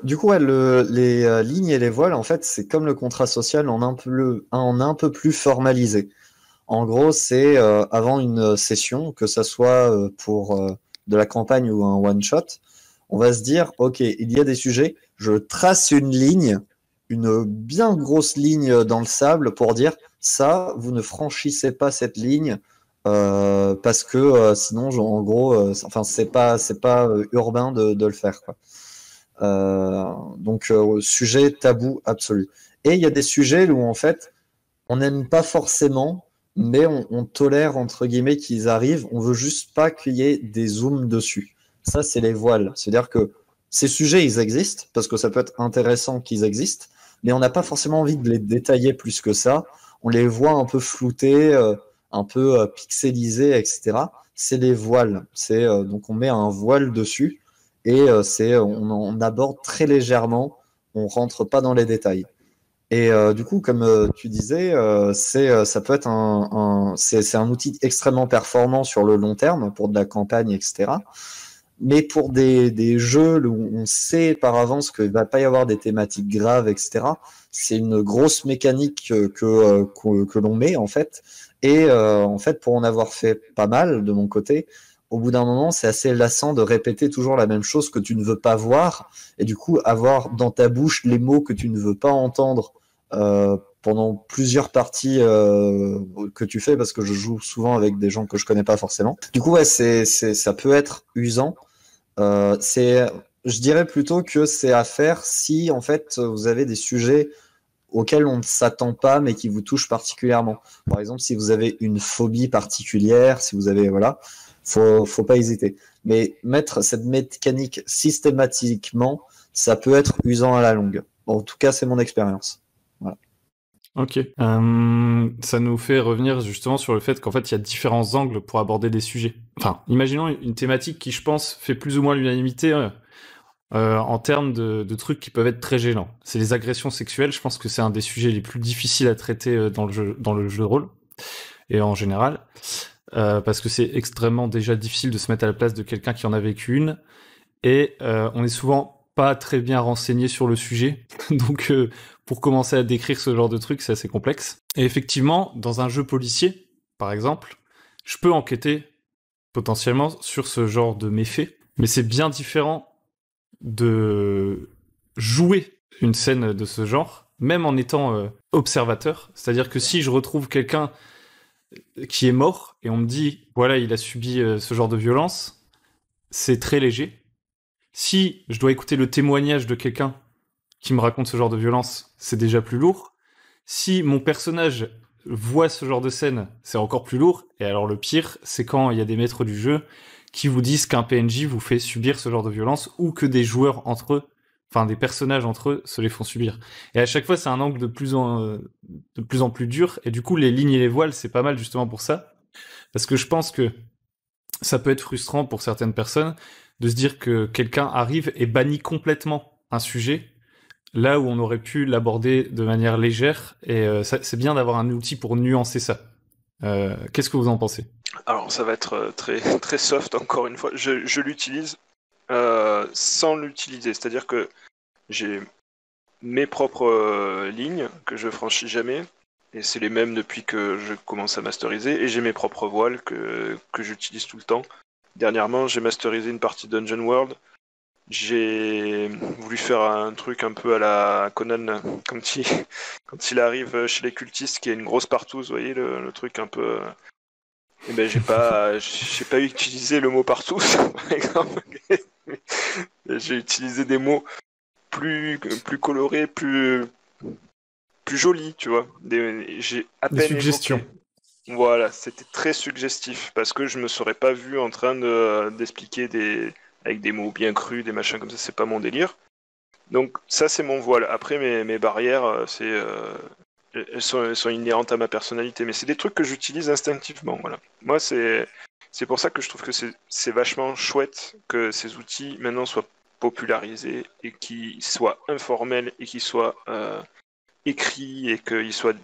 Speaker 4: Du coup, les lignes et les voiles, en fait, c'est comme le contrat social en un peu plus formalisé. En gros, c'est avant une session, que ça soit pour de la campagne ou un one-shot, on va se dire, ok, il y a des sujets, je trace une ligne, une bien grosse ligne dans le sable pour dire ça, vous ne franchissez pas cette ligne parce que sinon, en gros, c'est pas urbain de le faire, quoi. Donc, sujet tabou absolu. Et il y a des sujets où en fait, on n'aime pas forcément, mais on tolère entre guillemets qu'ils arrivent. On veut juste pas qu'il y ait des zooms dessus. Ça, c'est les voiles. C'est-à-dire que ces sujets, ils existent parce que ça peut être intéressant qu'ils existent, mais on n'a pas forcément envie de les détailler plus que ça. on les voit un peu floutés, un peu pixelisés, etc. C'est les voiles. Donc on met un voile dessus et on aborde très légèrement, on rentre pas dans les détails. Et du coup, comme tu disais, ça peut être c'est un outil extrêmement performant sur le long terme pour de la campagne, etc. Mais pour des jeux où on sait par avance qu'il ne va pas y avoir des thématiques graves, etc., c'est une grosse mécanique que l'on met, en fait. Et en fait, pour en avoir fait pas mal de mon côté, au bout d'un moment, c'est assez lassant de répéter toujours la même chose que tu ne veux pas voir. Et du coup, avoir dans ta bouche les mots que tu ne veux pas entendre pendant plusieurs parties que tu fais, parce que je joue souvent avec des gens que je connais pas forcément. Du coup, ouais, ça peut être usant. Je dirais plutôt que c'est à faire si en fait vous avez des sujets auxquels on ne s'attend pas mais qui vous touchent particulièrement. Par exemple, si vous avez une phobie particulière, si vous avez faut pas hésiter. Mais mettre cette mécanique systématiquement, ça peut être usant à la longue. Bon, en tout cas, c'est mon expérience. Voilà.
Speaker 1: Ok. Ça nous fait revenir justement sur le fait qu'en fait, il y a différents angles pour aborder des sujets. Enfin, imaginons une thématique qui, je pense, fait plus ou moins l'unanimité en termes de trucs qui peuvent être très gênants. C'est les agressions sexuelles. Je pense que c'est un des sujets les plus difficiles à traiter dans le jeu de rôle et en général, parce que c'est extrêmement déjà difficile de se mettre à la place de quelqu'un qui en a vécu une, et on est souvent pas très bien renseigné sur le sujet, donc pour commencer à décrire ce genre de truc, c'est assez complexe. Et effectivement, dans un jeu policier, par exemple, je peux enquêter potentiellement sur ce genre de méfaits, mais c'est bien différent de jouer une scène de ce genre, même en étant observateur. C'est-à-dire que si je retrouve quelqu'un qui est mort, et on me dit, voilà, il a subi ce genre de violence, c'est très léger. Si je dois écouter le témoignage de quelqu'un qui me raconte ce genre de violence, c'est déjà plus lourd. Si mon personnage voit ce genre de scène, c'est encore plus lourd. Et alors le pire, c'est quand il y a des maîtres du jeu qui vous disent qu'un PNJ vous fait subir ce genre de violence ou que des joueurs entre eux, enfin des personnages entre eux, se les font subir. Et à chaque fois, c'est un angle de plus en plus dur. Et du coup, les lignes et les voiles, c'est pas mal justement pour ça. Parce que je pense que ça peut être frustrant pour certaines personnes de se dire que quelqu'un arrive et bannit complètement un sujet là où on aurait pu l'aborder de manière légère, et c'est bien d'avoir un outil pour nuancer ça. Qu'est-ce que vous en pensez ?
Speaker 2: Alors ça va être très, très soft encore une fois. Je l'utilise sans l'utiliser, c'est-à-dire que j'ai mes propres lignes que je franchis jamais, et c'est les mêmes depuis que je commence à masteriser, et j'ai mes propres voiles que j'utilise tout le temps. Dernièrement, j'ai masterisé une partie Dungeon World. J'ai voulu faire un truc un peu à la Conan, quand il arrive chez les cultistes, qui a une grosse partouze, vous voyez, le truc un peu... Eh ben, j'ai pas utilisé le mot partouze, par exemple. J'ai utilisé des mots plus colorés, plus jolis, tu vois. J'ai à peine
Speaker 1: des suggestions.
Speaker 2: Évoqué. Voilà, c'était très suggestif, parce que je me serais pas vu en train d'expliquer avec des mots bien crus, des machins comme ça, c'est pas mon délire. Donc ça, c'est mon voile. Après, mes barrières, elles sont inhérentes à ma personnalité, mais c'est des trucs que j'utilise instinctivement. Voilà. Moi, c'est pour ça que je trouve que c'est vachement chouette que ces outils maintenant soient popularisés et qu'ils soient informels et qu'ils soient écrits et qu'il soit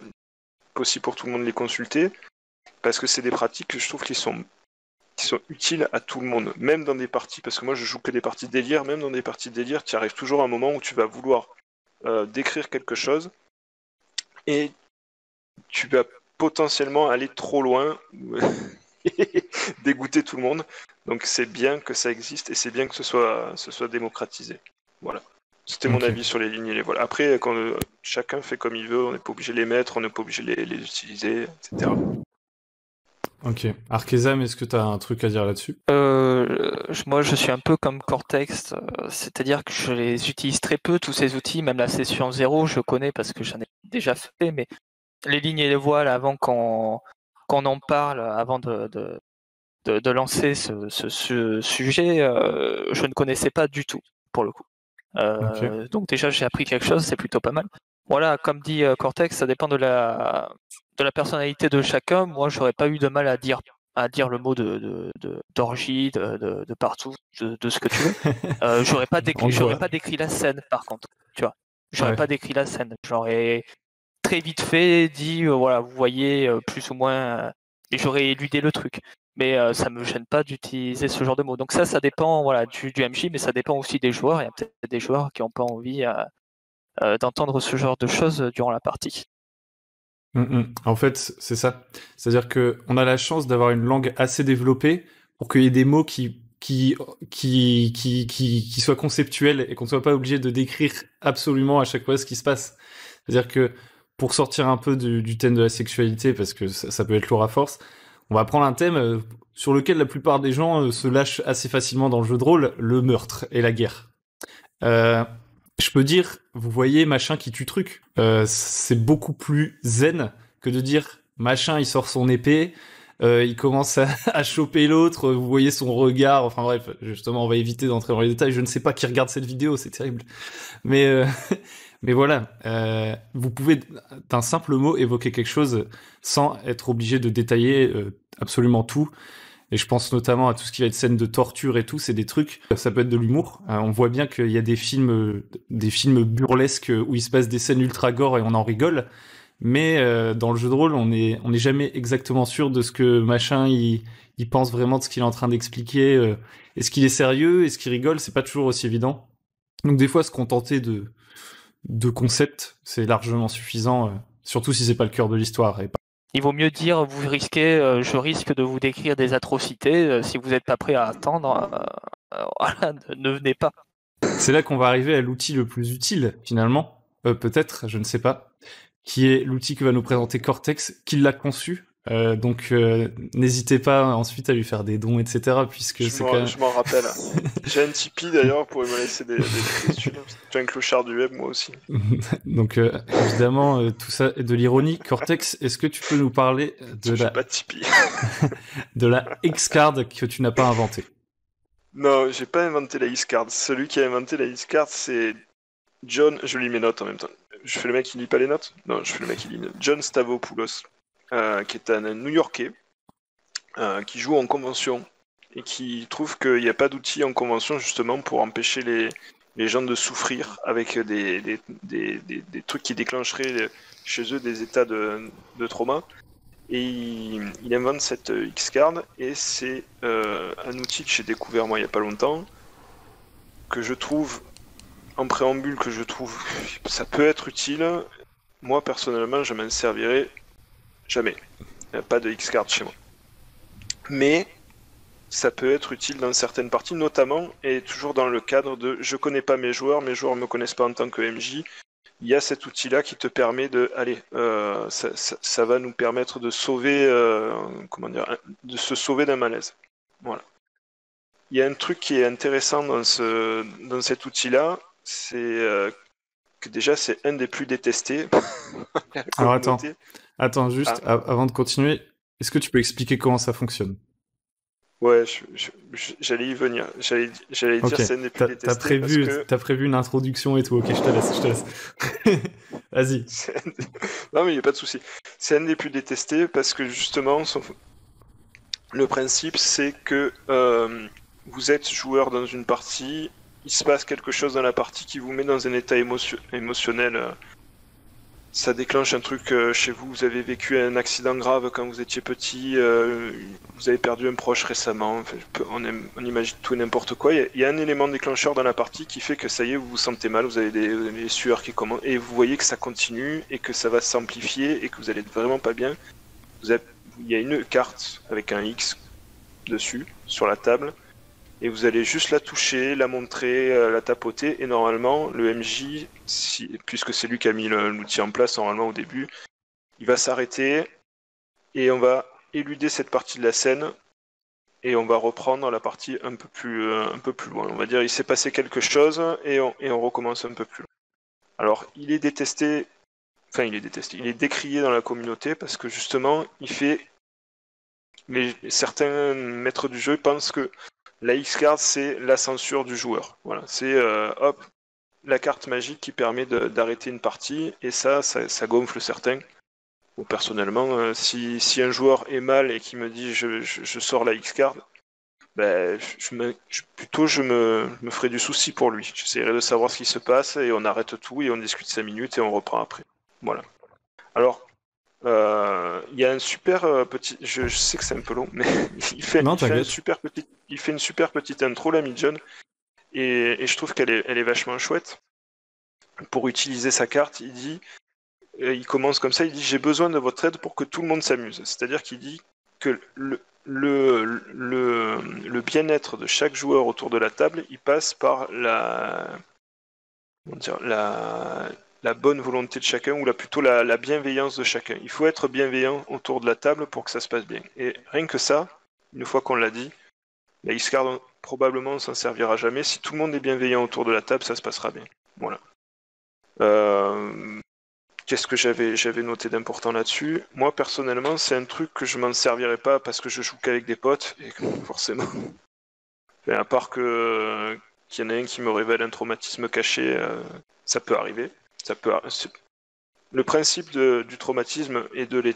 Speaker 2: possible pour tout le monde de les consulter, parce que c'est des pratiques que je trouve qui sont utiles à tout le monde, même dans des parties, parce que moi je joue que des parties délire, même dans des parties délire, tu arrives toujours à un moment où tu vas vouloir décrire quelque chose, et tu vas potentiellement aller trop loin, et dégoûter tout le monde, donc c'est bien que ça existe, et c'est bien que ce soit démocratisé. Voilà. C'était mon avis sur les lignes et les voiles. Après, quand chacun fait comme il veut, on n'est pas obligé de les mettre, on n'est pas obligé de les utiliser, etc.
Speaker 1: Ok. Arkezam, est-ce que tu as un truc à dire là-dessus ?
Speaker 3: Moi, je suis un peu comme Cortex, c'est-à-dire que je les utilise très peu, tous ces outils, même la session 0, je connais parce que j'en ai déjà fait, mais les lignes et les voiles, avant qu'on en parle, avant de lancer ce sujet, je ne connaissais pas du tout, pour le coup. Donc déjà, j'ai appris quelque chose, c'est plutôt pas mal. Voilà, comme dit Cortex, ça dépend de la de la personnalité de chacun, moi, j'aurais pas eu de mal à dire le mot d'orgie, de partout, de ce que tu veux. J'aurais pas décrit la scène, par contre, tu vois. J'aurais pas décrit la scène. J'aurais très vite fait dit, voilà, vous voyez, plus ou moins, et j'aurais éludé le truc. Mais ça me gêne pas d'utiliser ce genre de mots. Donc ça dépend, voilà, du MJ, mais ça dépend aussi des joueurs. Il y a peut-être des joueurs qui n'ont pas envie d'entendre ce genre de choses durant la partie.
Speaker 1: En fait, c'est ça. C'est-à-dire que on a la chance d'avoir une langue assez développée pour qu'il y ait des mots qui soient conceptuels et qu'on ne soit pas obligé de décrire absolument à chaque fois ce qui se passe. C'est-à-dire que pour sortir un peu du thème de la sexualité, parce que ça peut être lourd à force, on va prendre un thème sur lequel la plupart des gens se lâchent assez facilement dans le jeu de rôle, le meurtre et la guerre. Je peux dire, vous voyez, machin qui tue truc. C'est beaucoup plus zen que de dire, machin, il sort son épée, il commence à choper l'autre, vous voyez son regard, enfin bref, justement, on va éviter d'entrer dans les détails. Je ne sais pas qui regarde cette vidéo, c'est terrible. Mais, mais voilà, vous pouvez d'un simple mot évoquer quelque chose sans être obligé de détailler absolument tout. Et je pense notamment à tout ce qui va être scène de torture et tout, c'est des trucs, ça peut être de l'humour. On voit bien qu'il y a des films burlesques où il se passe des scènes ultra gore et on en rigole. Mais dans le jeu de rôle, on n'est jamais exactement sûr de ce que machin il pense vraiment de ce qu'il est en train d'expliquer. Est-ce qu'il est sérieux? Est-ce qu'il rigole? C'est pas toujours aussi évident. Donc des fois, se contenter de concepts, c'est largement suffisant, surtout si c'est pas le cœur de l'histoire. Et
Speaker 3: il vaut mieux dire, je risque de vous décrire des atrocités. Si vous n'êtes pas prêt à attendre, voilà, ne venez pas.
Speaker 1: C'est là qu'on va arriver à l'outil le plus utile, finalement. Peut-être, je ne sais pas. Qui est l'outil que va nous présenter Cortex, qui l'a conçu. Donc, n'hésitez pas ensuite à lui faire des dons, etc. Puisque
Speaker 2: je m'en rappelle. J'ai un Tipeee d'ailleurs pour me laisser des questions. J'ai un clochard du web, moi aussi.
Speaker 1: Donc, évidemment, tout ça est de l'ironie. Cortex, est-ce que tu peux nous parler
Speaker 2: pas de Tipeee.
Speaker 1: de la X-Card que tu n'as pas inventée?
Speaker 2: Non, j'ai pas inventé la X-Card. Celui qui a inventé la X-Card, c'est John. Je lis mes notes en même temps. Je fais le mec qui lit pas les notes? Non, je fais le mec qui lit. John Stavropoulos, qui est un New-Yorkais, qui joue en convention et qui trouve qu'il n'y a pas d'outils en convention justement pour empêcher les gens de souffrir avec des trucs qui déclencheraient chez eux des états de trauma. Et il invente cette X-Card et c'est un outil que j'ai découvert moi il n'y a pas longtemps, que je trouve en préambule, que je trouve ça peut être utile. Moi personnellement je m'en servirai jamais. Il n'y a pas de X-Card chez moi. Mais ça peut être utile dans certaines parties, notamment et toujours dans le cadre de je connais pas mes joueurs ne me connaissent pas en tant que MJ. Il y a cet outil-là qui te permet ça va nous permettre de sauver, de se sauver d'un malaise. Voilà. Il y a un truc qui est intéressant dans cet outil-là, c'est que déjà c'est un des plus détestés.
Speaker 1: Alors attends, juste avant de continuer, est-ce que tu peux expliquer comment ça fonctionne?
Speaker 2: Ouais, j'allais y venir. J'allais dire c'est un des plus détestés.
Speaker 1: T'as prévu une introduction et tout. Ok, je te laisse. Vas-y.
Speaker 2: Non, mais il n'y a pas de souci. C'est un des plus détestés parce que justement, le principe, c'est que vous êtes joueur dans une partie, il se passe quelque chose dans la partie qui vous met dans un état émotionnel. Ça déclenche un truc chez vous, vous avez vécu un accident grave quand vous étiez petit, vous avez perdu un proche récemment, enfin, on imagine tout et n'importe quoi. Il y a un élément déclencheur dans la partie qui fait que ça y est, vous vous sentez mal, vous avez des sueurs qui commencent, et vous voyez que ça continue, et que ça va s'amplifier, et que vous allez être vraiment pas bien. Il y a une carte avec un X dessus, sur la table, et vous allez juste la toucher, la montrer, la tapoter, et normalement, le MJ, puisque c'est lui qui a mis l'outil en place normalement au début, il va s'arrêter, et on va éluder cette partie de la scène, et on va reprendre la partie un peu plus loin. On va dire il s'est passé quelque chose, et on recommence un peu plus loin. Alors, il est détesté, il est décrié dans la communauté, parce que justement, certains maîtres du jeu pensent que la X-Card, c'est la censure du joueur. Voilà, c'est la carte magique qui permet d'arrêter une partie, et ça gonfle certains. Bon, personnellement, si un joueur est mal et qui me dit je sors la X-Card, ben, plutôt je me ferai du souci pour lui. J'essaierai de savoir ce qui se passe et on arrête tout et on discute 5 minutes et on reprend après. Voilà. Alors, il y a un super petit... Je sais que c'est un peu long, mais il fait une super petite intro, l'ami John, et je trouve qu'elle est vachement chouette. Pour utiliser sa carte, il commence comme ça, il dit « J'ai besoin de votre aide pour que tout le monde s'amuse ». C'est-à-dire qu'il dit que le bien-être de chaque joueur autour de la table, il passe par la bonne volonté de chacun, ou plutôt la bienveillance de chacun. Il faut être bienveillant autour de la table pour que ça se passe bien. Et rien que ça, une fois qu'on l'a dit, la X-Card, probablement, on s'en servira jamais. Si tout le monde est bienveillant autour de la table, ça se passera bien. Voilà. Qu'est-ce que j'avais noté d'important là-dessus? Moi, personnellement, c'est un truc que je m'en servirais pas parce que je joue qu'avec des potes, et forcément. Enfin, à part qu'il y en a un qui me révèle un traumatisme caché, ça peut arriver. Le principe du traumatisme et de les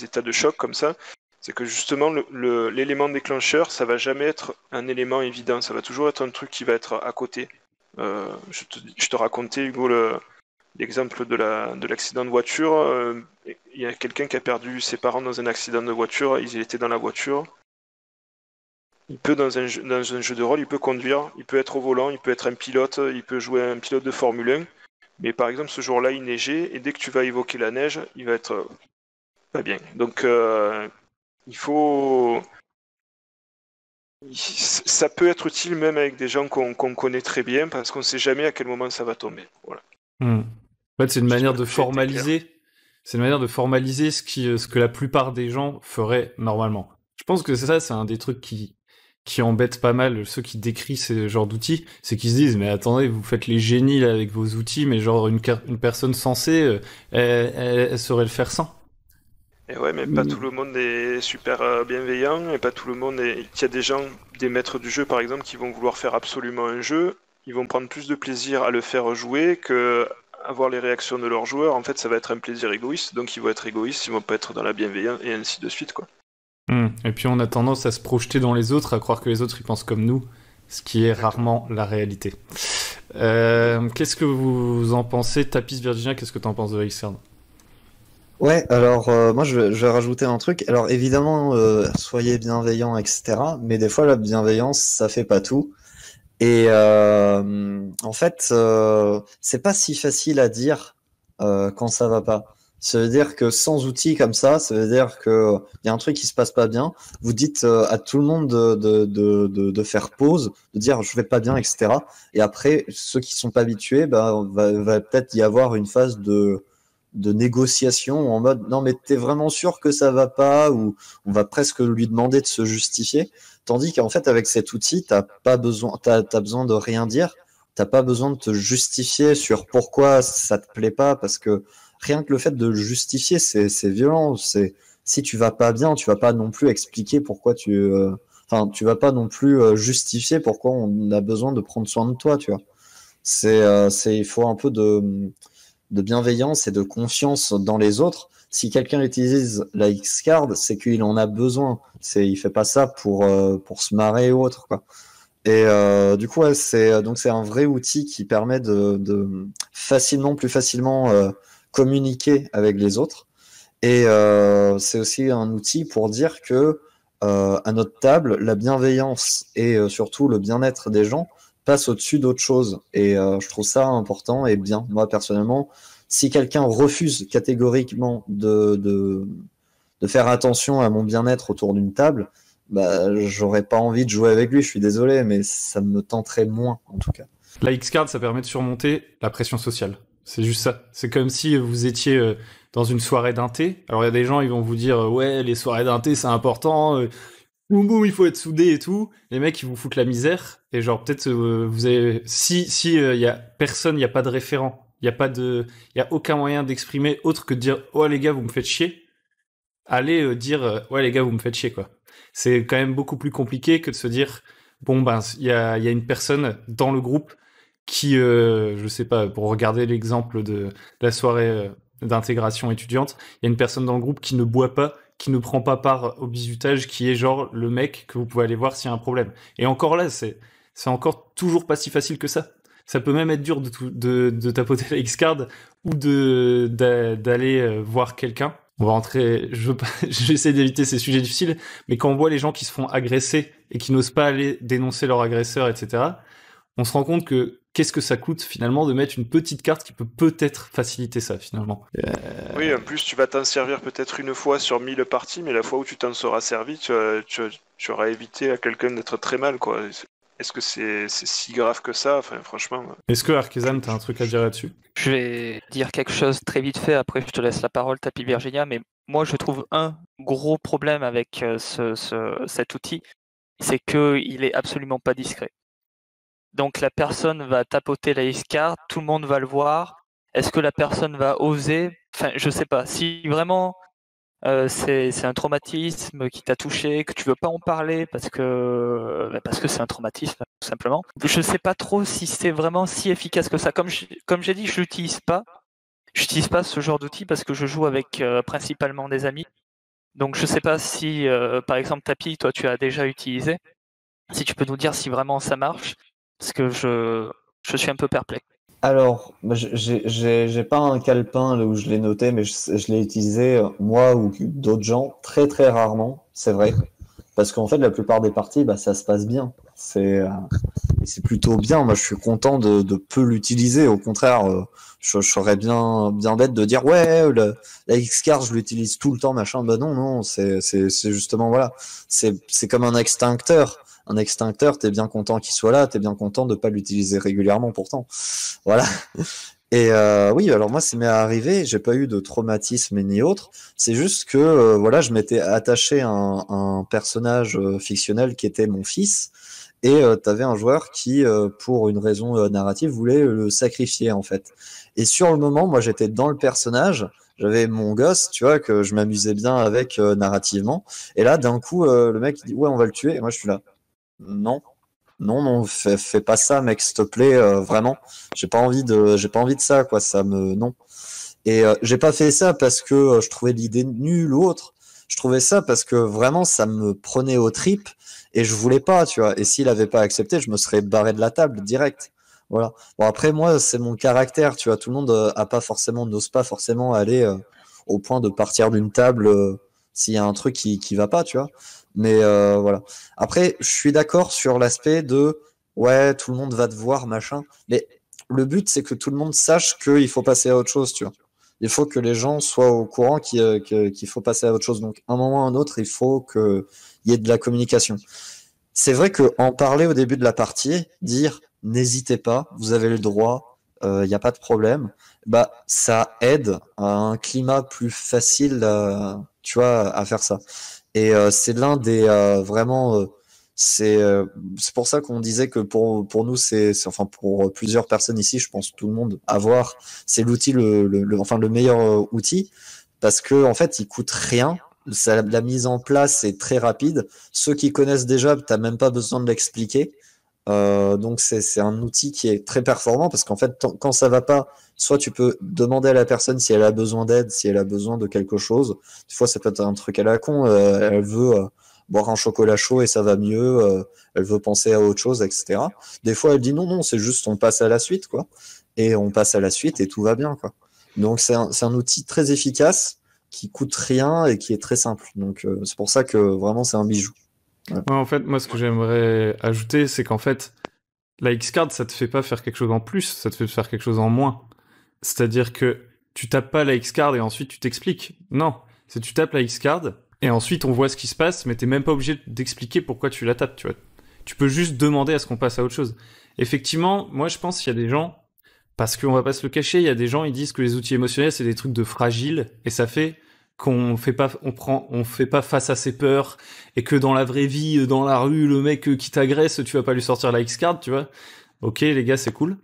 Speaker 2: états de choc comme ça, c'est que justement l'élément déclencheur, ça va jamais être un élément évident, ça va toujours être un truc qui va être à côté. Je te racontais, Hugo, l'exemple de l'accident de voiture. Il y a quelqu'un qui a perdu ses parents dans un accident de voiture, ils étaient dans la voiture. Il peut, dans un jeu de rôle, il peut conduire, il peut être au volant, il peut être un pilote, il peut jouer un pilote de Formule 1. Mais par exemple, ce jour-là, il neigeait, et dès que tu vas évoquer la neige, il va être pas bien. Donc, il faut... Ça peut être utile même avec des gens qu'on connaît très bien, parce qu'on ne sait jamais à quel moment ça va tomber. Voilà.
Speaker 1: En fait, c'est une manière de formaliser. C'est une manière de formaliser ce que la plupart des gens feraient normalement. Je pense que c'est un des trucs qui embête pas mal ceux qui décrivent ce genre d'outils, c'est qu'ils se disent mais attendez, vous faites les génies là avec vos outils, mais genre une personne sensée, elle saurait le faire sans.
Speaker 2: Et ouais, mais pas tout le monde est super bienveillant, et pas tout le monde est... Il y a des gens, des maîtres du jeu par exemple, qui vont vouloir faire absolument un jeu, ils vont prendre plus de plaisir à le faire jouer que avoir les réactions de leurs joueurs. En fait, ça va être un plaisir égoïste, donc ils vont être égoïstes, ils vont pas être dans la bienveillance, et ainsi de suite, quoi.
Speaker 1: Et puis on a tendance à se projeter dans les autres, à croire que les autres ils pensent comme nous, ce qui est rarement la réalité. Qu'est-ce que vous en pensez, Tapis Virginia? Qu'est-ce que tu en penses de la X-Card?
Speaker 4: Ouais, alors moi je vais rajouter un truc. Alors évidemment, soyez bienveillants, etc. Mais des fois la bienveillance, ça fait pas tout. Et en fait, c'est pas si facile à dire quand ça va pas. Ça veut dire que sans outils comme ça veut dire que y a un truc qui se passe pas bien. Vous dites à tout le monde de faire pause, de dire je vais pas bien, etc. Et après, ceux qui sont pas habitués, va peut-être y avoir une phase de négociation en mode non mais t'es vraiment sûr que ça va pas, ou on va presque lui demander de se justifier. Tandis qu'en fait, avec cet outil, t'as besoin de rien dire. T'as pas besoin de te justifier sur pourquoi ça te plaît pas, parce que rien que le fait de justifier, c'est violent. Si tu vas pas bien, tu vas pas non plus expliquer pourquoi tu vas pas non plus justifier pourquoi on a besoin de prendre soin de toi, tu vois. Il faut un peu de bienveillance et de confiance dans les autres. Si quelqu'un utilise la X-Card, c'est qu'il en a besoin. Il fait pas ça pour se marrer ou autre, quoi. Et du coup, ouais, c'est un vrai outil qui permet de plus facilement communiquer avec les autres. Et c'est aussi un outil pour dire que à notre table, la bienveillance et surtout le bien-être des gens passe au-dessus d'autre chose. Et je trouve ça important et bien. Moi, personnellement, si quelqu'un refuse catégoriquement de faire attention à mon bien-être autour d'une table, j'aurais pas envie de jouer avec lui, je suis désolé, mais ça me tenterait moins, en tout cas.
Speaker 1: La X-Card, ça permet de surmonter la pression sociale. C'est juste ça. C'est comme si vous étiez dans une soirée d'un thé. Alors il y a des gens, ils vont vous dire ouais, les soirées d'un thé, c'est important. Boum boum, il faut être soudé et tout. Les mecs, ils vous foutent la misère. Et genre peut-être vous avez si y a personne, il y a pas de référent. Il y a aucun moyen d'exprimer autre que de dire oh les gars, vous me faites chier. Allez dire ouais les gars, vous me faites chier, quoi. C'est quand même beaucoup plus compliqué que de se dire bon ben il y a une personne dans le groupe qui je sais pas, pour regarder l'exemple de la soirée d'intégration étudiante, il y a une personne dans le groupe qui ne boit pas, qui ne prend pas part au bisutage, qui est genre le mec que vous pouvez aller voir s'il y a un problème. Et encore là, c'est encore toujours pas si facile que ça. Ça peut même être dur de tapoter la X-Card ou d'aller voir quelqu'un. On va rentrer, j'essaie d'éviter ces sujets difficiles, mais quand on voit les gens qui se font agresser et qui n'osent pas aller dénoncer leur agresseur, etc., on se rend compte que qu'est-ce que ça coûte finalement de mettre une petite carte qui peut peut-être faciliter ça finalement.
Speaker 2: Oui, en plus tu vas t'en servir peut-être une fois sur 1000 parties, mais la fois où tu t'en seras servi, tu auras évité à quelqu'un d'être très mal, quoi. Est-ce que c'est si grave que ça? Enfin, franchement.
Speaker 1: Est-ce que Arkezam, t'as un truc à dire là-dessus?
Speaker 3: Je vais dire quelque chose très vite fait, après je te laisse la parole, Tapis Virginia, mais moi je trouve un gros problème avec cet outil, c'est qu'il est absolument pas discret. Donc la personne va tapoter la X-Card, tout le monde va le voir. Est-ce que la personne va oser? Enfin, je sais pas. Si vraiment c'est un traumatisme qui t'a touché, que tu veux pas en parler parce que c'est un traumatisme tout simplement. Je sais pas trop si c'est vraiment si efficace que ça. Comme j'ai dit, je l'utilise pas. J'utilise pas ce genre d'outil parce que je joue avec principalement des amis. Donc je sais pas si par exemple Tapi, toi tu as déjà utilisé. Si tu peux nous dire si vraiment ça marche, parce que je suis un peu perplexe.
Speaker 4: Alors, j'ai pas un calepin là où je l'ai noté, mais je l'ai utilisé, moi ou d'autres gens, très très rarement, c'est vrai. Parce qu'en fait, la plupart des parties, bah, ça se passe bien. Et c'est plutôt bien. Moi, je suis content de peu l'utiliser. Au contraire, je serais bien bête de dire, ouais, la X-Card, je l'utilise tout le temps, machin. Bah non, c'est justement, voilà. C'est comme un extincteur. Un extincteur, t'es bien content qu'il soit là, t'es bien content de pas l'utiliser régulièrement pourtant. Voilà. Et oui, alors moi, ça m'est arrivé, j'ai pas eu de traumatisme ni autre. C'est juste que voilà, je m'étais attaché à un personnage fictionnel qui était mon fils, et t'avais un joueur qui, pour une raison narrative, voulait le sacrifier en fait. Et sur le moment, moi, j'étais dans le personnage. J'avais mon gosse, tu vois, que je m'amusais bien avec narrativement. Et là, d'un coup, le mec il dit ouais, on va le tuer. Et moi, je suis là. Non, fais pas ça, mec, s'il te plaît, vraiment. J'ai pas envie de ça, quoi. Non. Et j'ai pas fait ça parce que je trouvais l'idée nulle ou autre. Je trouvais ça parce que vraiment, ça me prenait aux tripes et je voulais pas, tu vois. Et s'il avait pas accepté, je me serais barré de la table direct. Voilà. Bon, après, moi, c'est mon caractère, tu vois. Tout le monde n'ose pas forcément aller au point de partir d'une table s'il y a un truc qui va pas, tu vois. Mais voilà. Après, je suis d'accord sur l'aspect de ouais, tout le monde va te voir, machin. Mais le but, c'est que tout le monde sache qu'il faut passer à autre chose, tu vois. Il faut que les gens soient au courant qu'il faut passer à autre chose. Donc, à un moment ou à un autre, il faut qu'il y ait de la communication. C'est vrai qu'en parler au début de la partie, dire n'hésitez pas, vous avez le droit, il n'y a pas de problème, bah, ça aide à un climat plus facile, tu vois, à faire ça. Et c'est l'un des vraiment, c'est pour ça qu'on disait que pour nous, enfin pour plusieurs personnes ici, je pense tout le monde avoir, c'est l'outil enfin le meilleur outil parce que en fait, il coûte rien. La mise en place est très rapide. Ceux qui connaissent déjà, t'as même pas besoin de l'expliquer. Donc c'est un outil qui est très performant parce qu'en fait, quand ça va pas, soit tu peux demander à la personne si elle a besoin d'aide, si elle a besoin de quelque chose. Des fois, ça peut être un truc à la con. Elle veut boire un chocolat chaud et ça va mieux. Elle veut penser à autre chose, etc. Des fois, elle dit non, c'est juste on passe à la suite, quoi. Et on passe à la suite et tout va bien, quoi. Donc c'est un outil très efficace qui coûte rien et qui est très simple. Donc c'est pour ça que vraiment c'est un bijou.
Speaker 1: Ouais, en fait, moi, ce que j'aimerais ajouter, c'est qu'en fait, la X-Card, ça te fait pas faire quelque chose en plus, ça te fait faire quelque chose en moins. C'est-à-dire que tu tapes pas la X-Card et ensuite tu t'expliques. Non, c'est tu tapes la X-Card et ensuite on voit ce qui se passe, mais t'es même pas obligé d'expliquer pourquoi tu la tapes, tu vois. Tu peux juste demander à ce qu'on passe à autre chose. Effectivement, moi, je pense qu'il y a des gens, parce qu'on va pas se le cacher, il y a des gens, ils disent que les outils émotionnels, c'est des trucs de fragiles, et ça fait qu'on fait pas face à ses peurs, et que dans la vraie vie, dans la rue, le mec qui t'agresse, tu vas pas lui sortir la X-Card, tu vois. Ok, les gars, c'est cool.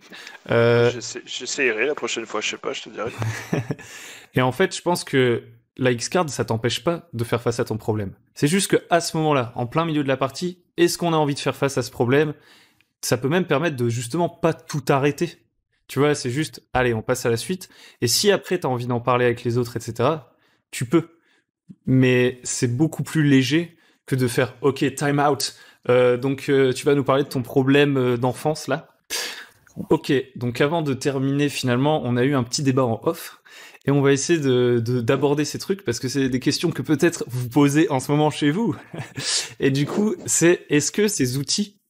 Speaker 2: J'essayerai la prochaine fois, je sais pas, je te dirai.
Speaker 1: Et en fait, je pense que la X-Card, ça t'empêche pas de faire face à ton problème. C'est juste que à ce moment-là, en plein milieu de la partie, est-ce qu'on a envie de faire face à ce problème? Ça peut même permettre de justement pas tout arrêter. Tu vois, c'est juste, allez, on passe à la suite. Et si après, tu as envie d'en parler avec les autres, etc., tu peux. Mais c'est beaucoup plus léger que de faire, OK, time out. Donc, tu vas nous parler de ton problème d'enfance, là. Ok, donc avant de terminer, finalement, on a eu un petit débat en off. Et on va essayer d'aborder ces trucs parce que c'est des questions que peut-être vous posez en ce moment chez vous. Et du coup, c'est est-ce que ces outils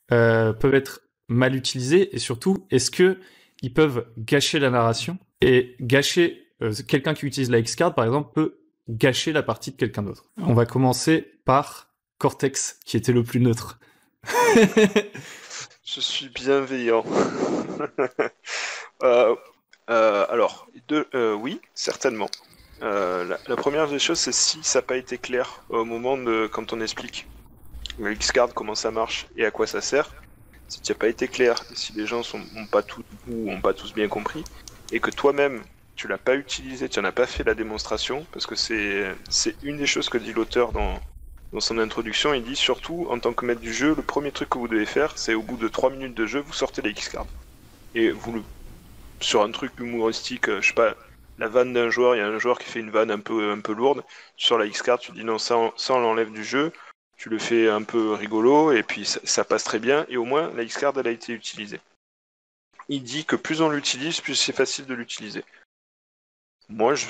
Speaker 1: peuvent être mal utilisés et surtout, est-ce que ils peuvent gâcher la narration et gâcher quelqu'un qui utilise la X-Card, par exemple, peut gâcher la partie de quelqu'un d'autre. On va commencer par Cortex, qui était le plus neutre.
Speaker 2: Je suis bienveillant. Alors, oui, certainement. La première des choses, c'est si ça n'a pas été clair au moment de quand on explique le X-Card, comment ça marche et à quoi ça sert. Si tu n'as pas été clair, et si les gens n'ont pas tous bien compris, et que toi-même tu l'as pas utilisé, tu n'en as pas fait la démonstration, parce que c'est une des choses que dit l'auteur dans son introduction. Il dit surtout, en tant que maître du jeu, le premier truc que vous devez faire, c'est au bout de 3 minutes de jeu, vous sortez les X-Cards. Et sur un truc humoristique, je sais pas, la vanne d'un joueur, il y a un joueur qui fait une vanne un peu lourde, sur la X-Card, tu dis non, ça on l'enlève du jeu, tu le fais un peu rigolo, et puis ça passe très bien, et au moins la X-Card elle a été utilisée. Il dit que plus on l'utilise, plus c'est facile de l'utiliser. Moi je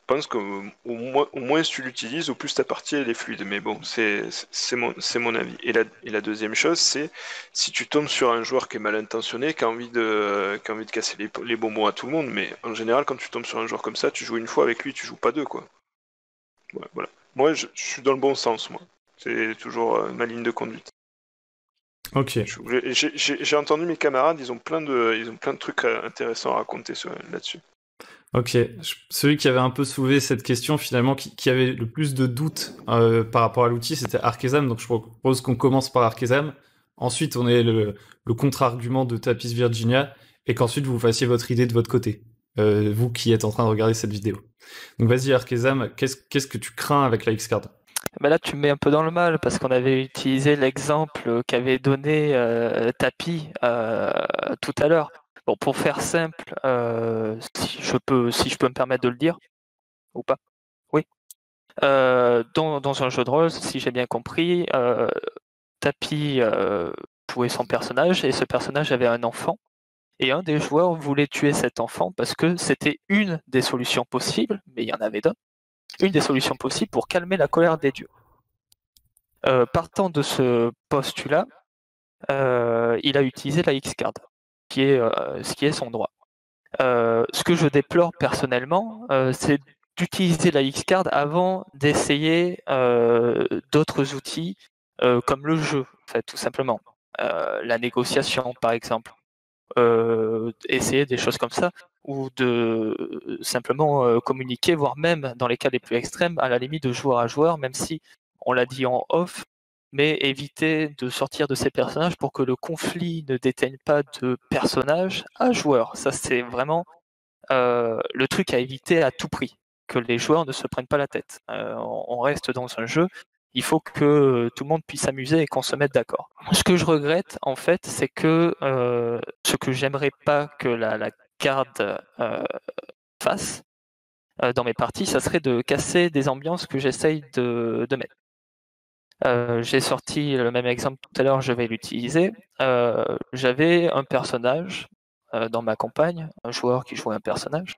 Speaker 2: pense qu'au moins si tu l'utilises, au plus ta partie elle est fluide, mais bon, c'est mon avis. Et la deuxième chose, c'est si tu tombes sur un joueur qui est mal intentionné, qui a envie de casser les bonbons à tout le monde, mais en général quand tu tombes sur un joueur comme ça, tu joues une fois avec lui, tu joues pas deux, quoi. Ouais, voilà. Moi je suis dans le bon sens, moi. C'est toujours ma ligne de conduite.
Speaker 1: Ok.
Speaker 2: J'ai entendu mes camarades, ils ont plein de trucs intéressants à raconter là-dessus.
Speaker 1: Ok. Celui qui avait un peu soulevé cette question, finalement, qui avait le plus de doutes par rapport à l'outil, c'était Arkezam. Donc je propose qu'on commence par Arkezam. Ensuite, on ait le contre-argument de Tapis Virginia. Et qu'ensuite, vous fassiez votre idée de votre côté. Vous qui êtes en train de regarder cette vidéo. Donc vas-y, Arkezam, qu'est-ce que tu crains avec la X-Card?
Speaker 3: Bah là, tu me mets un peu dans le mal parce qu'on avait utilisé l'exemple qu'avait donné Tapi tout à l'heure. Bon, pour faire simple, si je peux me permettre de le dire, ou pas? Oui. Dans un jeu de rôle, si j'ai bien compris, Tapi jouait son personnage et ce personnage avait un enfant. Et un des joueurs voulait tuer cet enfant parce que c'était une des solutions possibles, mais il y en avait d'autres, une des solutions possibles pour calmer la colère des dieux. Partant de ce postulat, il a utilisé la X-Card, ce qui est son droit. Ce que je déplore personnellement, c'est d'utiliser la X-Card avant d'essayer d'autres outils comme le jeu, en fait, tout simplement. La négociation, par exemple. Essayer des choses comme ça, ou de simplement communiquer, voire même, dans les cas les plus extrêmes, à la limite de joueur à joueur, même si on l'a dit en off, mais éviter de sortir de ces personnages pour que le conflit ne déteigne pas de personnage à joueur. Ça, c'est vraiment le truc à éviter à tout prix, que les joueurs ne se prennent pas la tête. On reste dans un jeu, il faut que tout le monde puisse s'amuser et qu'on se mette d'accord. Ce que je regrette, en fait, c'est que ce que j'aimerais pas que la garde fasse dans mes parties, ça serait de casser des ambiances que j'essaye de mettre. J'ai sorti le même exemple tout à l'heure, je vais l'utiliser. J'avais un personnage dans ma campagne, un joueur qui jouait un personnage,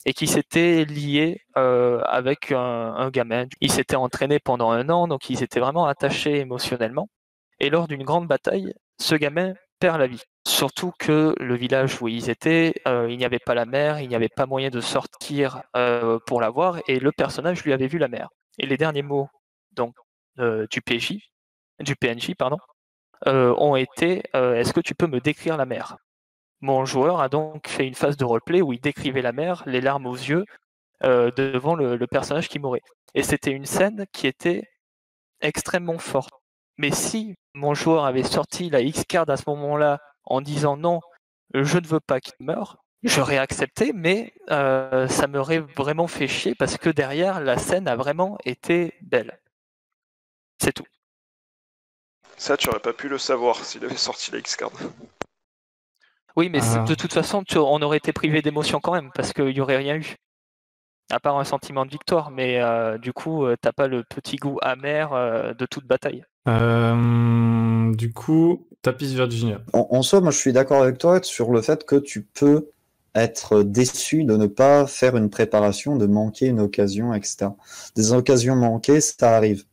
Speaker 3: et qui s'était lié avec un gamin. Il s'était entraîné pendant 1 an, donc ils étaient vraiment attachés émotionnellement. Et lors d'une grande bataille, ce gamin perd la vie. Surtout que le village où ils étaient, il n'y avait pas la mer, il n'y avait pas moyen de sortir pour la voir, et le personnage lui avait vu la mer. Et les derniers mots donc, du PNJ, pardon, ont été est-ce que tu peux me décrire la mer? Mon joueur a donc fait une phase de roleplay où il décrivait la mer, les larmes aux yeux, devant le personnage qui mourait. Et c'était une scène qui était extrêmement forte. Mais si mon joueur avait sorti la X-Card à ce moment-là en disant non, je ne veux pas qu'il meure, j'aurais accepté, mais ça m'aurait vraiment fait chier parce que derrière, la scène a vraiment été belle. C'est tout.
Speaker 2: Ça, tu aurais pas pu le savoir s'il avait sorti la X-Card.
Speaker 3: Oui, mais de toute façon, on aurait été privé d'émotion quand même, parce qu'il n'y aurait rien eu. À part un sentiment de victoire, mais du coup, t'as pas le petit goût amer de toute bataille.
Speaker 1: Du coup, Tapis Virginia.
Speaker 4: En soi, moi je suis d'accord avec toi sur le fait que tu peux être déçu de ne pas faire une préparation, de manquer une occasion, etc. Des occasions manquées, ça arrive.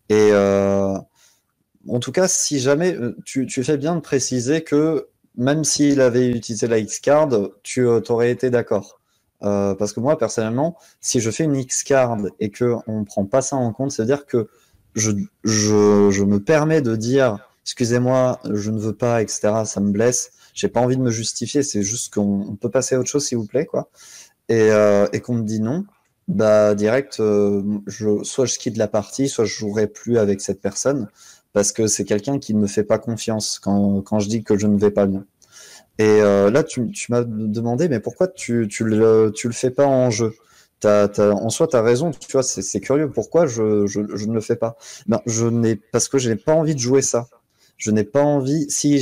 Speaker 4: Et en tout cas, si jamais, tu fais bien de préciser que même s'il avait utilisé la X-Card, tu aurais été d'accord. Parce que moi, personnellement, si je fais une X-Card et qu'on ne prend pas ça en compte, ça veut dire que je me permets de dire excusez-moi, je ne veux pas, etc. Ça me blesse. J'ai pas envie de me justifier. C'est juste qu'on peut passer à autre chose, s'il vous plaît, quoi. Et qu'on me dit non, bah direct, soit je quitte la partie, soit je jouerai plus avec cette personne parce que c'est quelqu'un qui ne me fait pas confiance quand je dis que je ne vais pas bien. Et là, tu m'as demandé, mais pourquoi tu le fais pas en jeu? En soi, tu as raison, tu vois, c'est curieux. Pourquoi je ne le fais pas? Ben, parce que je n'ai pas envie de jouer ça. Je n'ai pas envie, si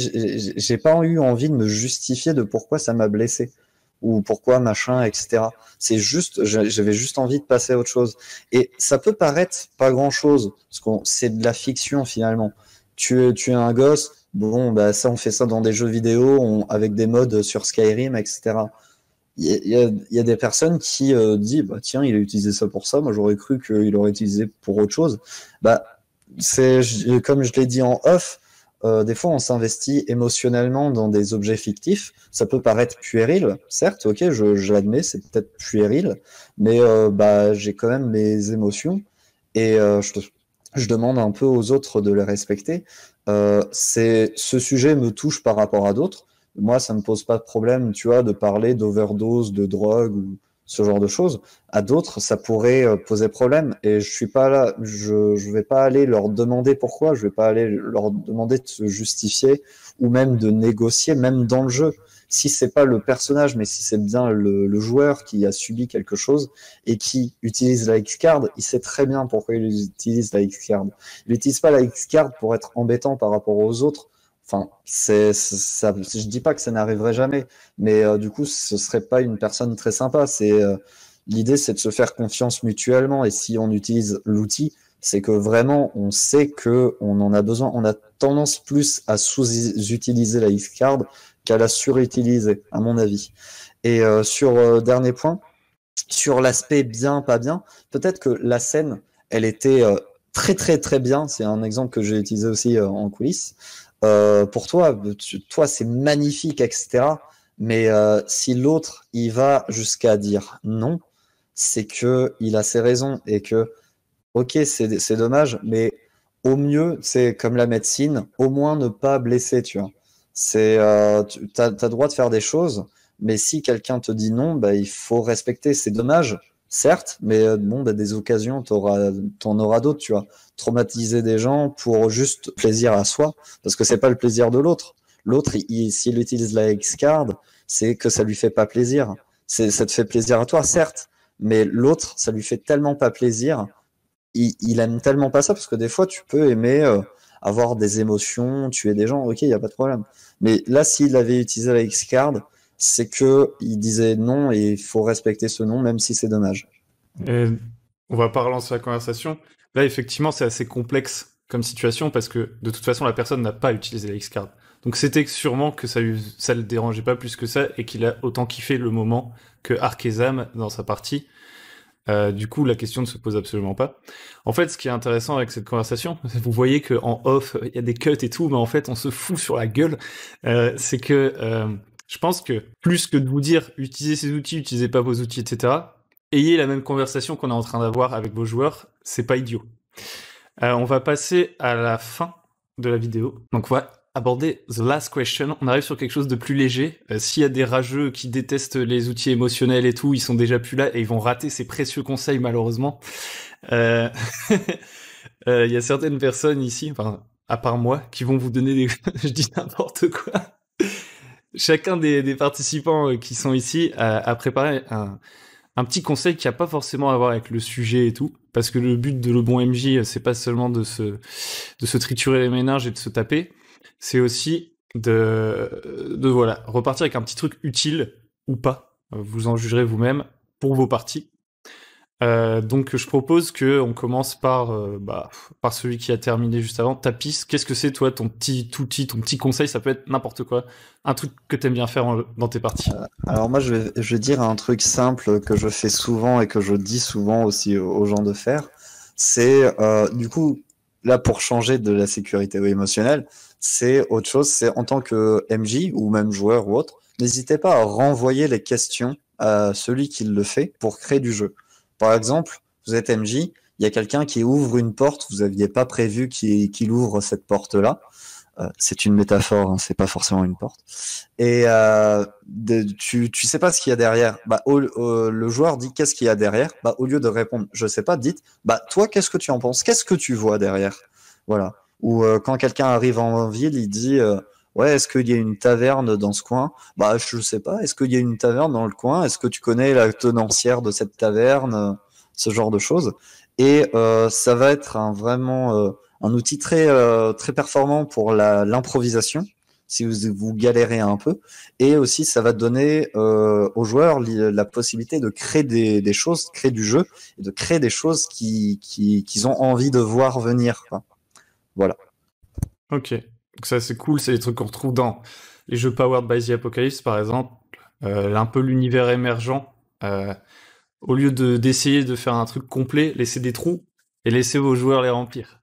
Speaker 4: j'ai pas eu envie de me justifier de pourquoi ça m'a blessé ou pourquoi machin, etc. C'est juste, j'avais juste envie de passer à autre chose. Et ça peut paraître pas grand chose, parce que c'est de la fiction finalement. Tu es un gosse, bon, bah ça, on fait ça dans des jeux vidéo, avec des mods sur Skyrim, etc. Il y a des personnes qui disent, bah tiens, il a utilisé ça pour ça, moi j'aurais cru qu'il aurait utilisé pour autre chose. Bah, comme je l'ai dit en off, des fois on s'investit émotionnellement dans des objets fictifs. Ça peut paraître puéril, certes, ok, je l'admets, c'est peut-être puéril, mais bah, j'ai quand même mes émotions et je demande un peu aux autres de les respecter. Ce sujet me touche par rapport à d'autres. Moi, ça me pose pas de problème, tu vois, de parler d'overdose, de drogue ou ce genre de choses. À d'autres, ça pourrait poser problème. Et je suis pas là, je vais pas aller leur demander pourquoi, je vais pas aller leur demander de se justifier ou même de négocier, même dans le jeu. Si c'est pas le personnage, mais si c'est bien le joueur qui a subi quelque chose et qui utilise la X-Card, il sait très bien pourquoi il utilise la X-Card. Il n'utilise pas la X-Card pour être embêtant par rapport aux autres. Enfin, je dis pas que ça n'arriverait jamais, mais du coup, ce serait pas une personne très sympa. L'idée, c'est de se faire confiance mutuellement. Et si on utilise l'outil, c'est que vraiment, on sait que on en a besoin. On a tendance plus à sous-utiliser la X-Card qu'à la surutiliser, à mon avis. Et sur dernier point, sur l'aspect bien, pas bien, peut-être que la scène, elle était très, très, très bien. C'est un exemple que j'ai utilisé aussi en coulisses. Pour toi, c'est magnifique, etc. Mais si l'autre, il va jusqu'à dire non, c'est que il a ses raisons et que, ok, c'est dommage, mais au mieux, c'est comme la médecine, au moins ne pas blesser, tu vois. T'as droit de faire des choses, mais si quelqu'un te dit non, bah, il faut respecter. C'est dommage, certes, mais bon, bah, des occasions, t'en auras d'autres, tu vois. Traumatiser des gens pour juste plaisir à soi, parce que c'est pas le plaisir de l'autre. L'autre, s'il utilise la X-Card, c'est que ça lui fait pas plaisir. Ça te fait plaisir à toi, certes, mais l'autre, ça lui fait tellement pas plaisir. Il aime tellement pas ça, parce que des fois, tu peux aimer avoir des émotions, tuer des gens, ok, il n'y a pas de problème. Mais là, s'il avait utilisé la X-Card, c'est que il disait non et il faut respecter ce non, même si c'est dommage.
Speaker 1: Et on va pas relancer la conversation. Là, effectivement, c'est assez complexe comme situation parce que de toute façon, la personne n'a pas utilisé la X-Card. Donc c'était sûrement que ça le dérangeait pas plus que ça et qu'il a autant kiffé le moment que Arkezam dans sa partie. Du coup, la question ne se pose absolument pas. En fait, ce qui est intéressant avec cette conversation, vous voyez qu'en off, il y a des cuts et tout, mais en fait, on se fout sur la gueule. C'est que je pense que plus que de vous dire utilisez ces outils, utilisez pas vos outils, etc., ayez la même conversation qu'on est en train d'avoir avec vos joueurs, c'est pas idiot. On va passer à la fin de la vidéo. Donc on va aborder the last question. On arrive sur quelque chose de plus léger. S'il y a des rageux qui détestent les outils émotionnels et tout, ils sont déjà plus là et ils vont rater ces précieux conseils malheureusement. Il y a certaines personnes ici, enfin à part moi, qui vont vous donner des... je dis n'importe quoi. Chacun des participants qui sont ici a préparé un petit conseil qui n'a pas forcément à voir avec le sujet et tout, parce que le but de le bon MJ, c'est pas seulement de se triturer les méninges et de se taper, c'est aussi de voilà, repartir avec un petit truc utile ou pas. Vous en jugerez vous-même pour vos parties. Donc je propose que on commence par celui qui a terminé juste avant. Tapis, qu'est-ce que c'est toi ton petit outil, ton petit conseil? Ça peut être n'importe quoi, un truc que t'aimes bien faire dans tes parties.
Speaker 4: Alors moi, je vais dire un truc simple que je fais souvent et que je dis souvent aussi aux gens de faire. C'est du coup, là pour changer de la sécurité émotionnelle, c'est autre chose. C'est en tant que MJ ou même joueur ou autre, n'hésitez pas à renvoyer les questions à celui qui le fait pour créer du jeu. Par exemple, vous êtes MJ, il y a quelqu'un qui ouvre une porte, vous n'aviez pas prévu qu'il ouvre cette porte-là. C'est une métaphore, hein, c'est pas forcément une porte. Et tu sais pas ce qu'il y a derrière. Le joueur dit qu'est-ce qu'il y a derrière. Au lieu de répondre je sais pas, dites toi qu'est-ce que tu en penses? Qu'est-ce que tu vois derrière? Voilà. Ou quand quelqu'un arrive en ville, il dit ouais, est-ce qu'il y a une taverne dans ce coin? Je sais pas. Est-ce qu'il y a une taverne dans le coin? Est-ce que tu connais la tenancière de cette taverne? Ce genre de choses. Et ça va être vraiment un outil très performant pour l'improvisation si vous galérez un peu. Et aussi, ça va donner aux joueurs la possibilité de créer des choses, créer du jeu, et de créer des choses qu'ils ont envie de voir venir, quoi. Voilà.
Speaker 1: Ok, donc ça c'est cool, c'est des trucs qu'on retrouve dans les jeux Powered by the Apocalypse par exemple, un peu l'univers émergent. Au lieu d'essayer de faire un truc complet, laissez des trous et laissez vos joueurs les remplir.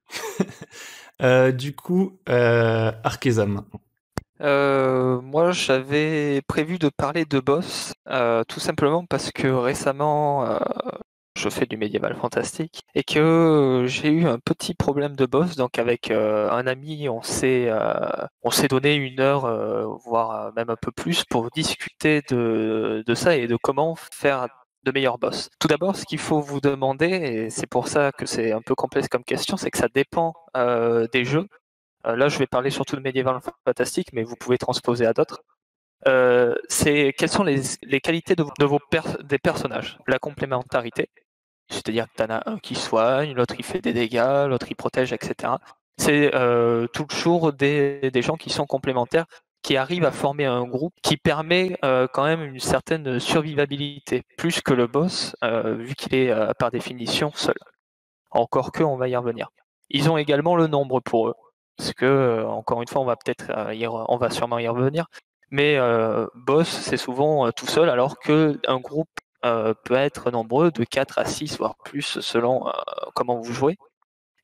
Speaker 1: Du coup, Arkezam maintenant.
Speaker 3: Moi, j'avais prévu de parler de boss, tout simplement parce que récemment, je fais du médiéval fantastique et que j'ai eu un petit problème de boss. Donc, avec un ami, on s'est donné 1 heure, voire même un peu plus, pour discuter de ça et de comment faire de meilleurs boss. Tout d'abord, ce qu'il faut vous demander, et c'est pour ça que c'est un peu complexe comme question, c'est que ça dépend des jeux. Là, je vais parler surtout de médiéval fantastique, mais vous pouvez transposer à d'autres. C'est quelles sont les qualités des personnages, la complémentarité, c'est-à-dire que tu en as un qui soigne, l'autre il fait des dégâts, l'autre il protège, etc. C'est toujours des gens qui sont complémentaires, qui arrivent à former un groupe qui permet quand même une certaine survivabilité, plus que le boss, vu qu'il est par définition seul. Encore que, on va y revenir. Ils ont également le nombre pour eux, parce que, encore une fois, on va sûrement y revenir, mais boss, c'est souvent tout seul, alors qu'un groupe peut être nombreux, de 4 à 6, voire plus, selon comment vous jouez.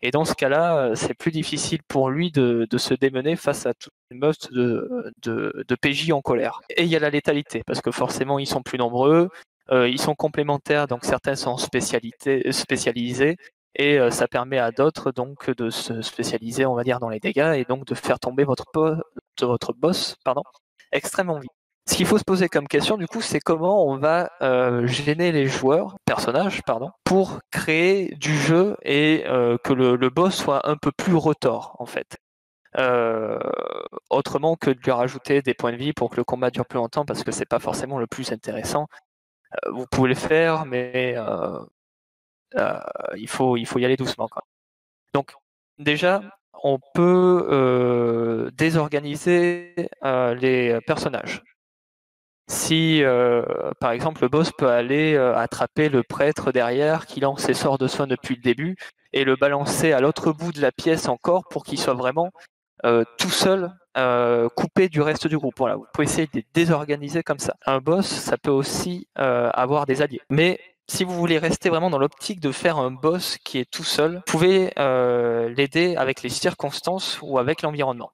Speaker 3: Et dans ce cas-là, c'est plus difficile pour lui de se démener face à toute une meute de PJ en colère. Et il y a la létalité, parce que forcément, ils sont plus nombreux, ils sont complémentaires, donc certains sont spécialisés, et ça permet à d'autres donc de se spécialiser, on va dire, dans les dégâts, et donc de faire tomber votre boss extrêmement vite. Ce qu'il faut se poser comme question, du coup, c'est comment on va gêner les personnages, pour créer du jeu et que le boss soit un peu plus retors, en fait. Autrement que de lui rajouter des points de vie pour que le combat dure plus longtemps, parce que c'est pas forcément le plus intéressant. Vous pouvez le faire, mais il faut y aller doucement, quoi. Donc, déjà, on peut désorganiser les personnages. Si, par exemple, le boss peut aller attraper le prêtre derrière qui lance ses sorts de soin depuis le début et le balancer à l'autre bout de la pièce encore pour qu'il soit vraiment tout seul, coupé du reste du groupe. Voilà, vous pouvez essayer de les désorganiser comme ça. Un boss, ça peut aussi avoir des alliés. Mais si vous voulez rester vraiment dans l'optique de faire un boss qui est tout seul, vous pouvez l'aider avec les circonstances ou avec l'environnement.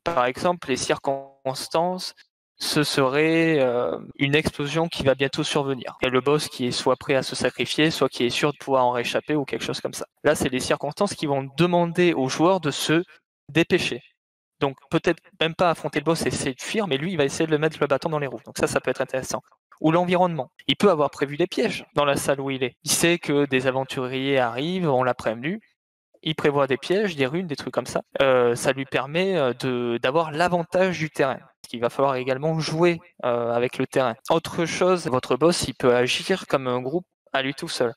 Speaker 3: Par exemple, les circonstances, ce serait une explosion qui va bientôt survenir. Et le boss qui est soit prêt à se sacrifier, soit qui est sûr de pouvoir en réchapper ou quelque chose comme ça. Là, c'est les circonstances qui vont demander aux joueurs de se dépêcher. Donc peut-être même pas affronter le boss et essayer de fuir, mais lui, il va essayer de le mettre le bâton dans les roues. Donc ça peut être intéressant. Ou l'environnement. Il peut avoir prévu des pièges dans la salle où il est. Il sait que des aventuriers arrivent, on l'a prévenu. Il prévoit des pièges, des runes, des trucs comme ça. Ça lui permet d'avoir l'avantage du terrain. Il va falloir également jouer avec le terrain. Autre chose, votre boss, il peut agir comme un groupe à lui tout seul.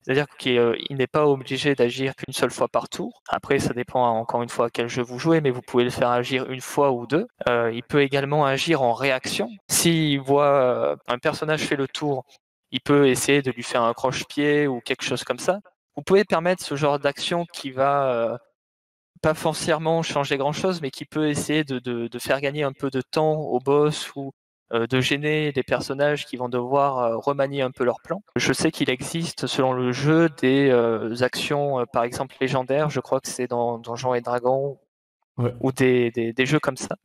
Speaker 3: C'est-à-dire qu'il n'est pas obligé d'agir qu'une seule fois par tour. Après, ça dépend encore une fois à quel jeu vous jouez, mais vous pouvez le faire agir une fois ou deux. Il peut également agir en réaction. S'il voit un personnage fait le tour, il peut essayer de lui faire un croche-pied ou quelque chose comme ça. Vous pouvez permettre ce genre d'action qui va pas foncièrement changer grand-chose, mais qui peut essayer de faire gagner un peu de temps au boss ou de gêner des personnages qui vont devoir remanier un peu leur plan. Je sais qu'il existe selon le jeu des actions, par exemple légendaires, je crois que c'est dans Donjons et Dragons,
Speaker 1: Ouais.
Speaker 3: ou des jeux comme ça,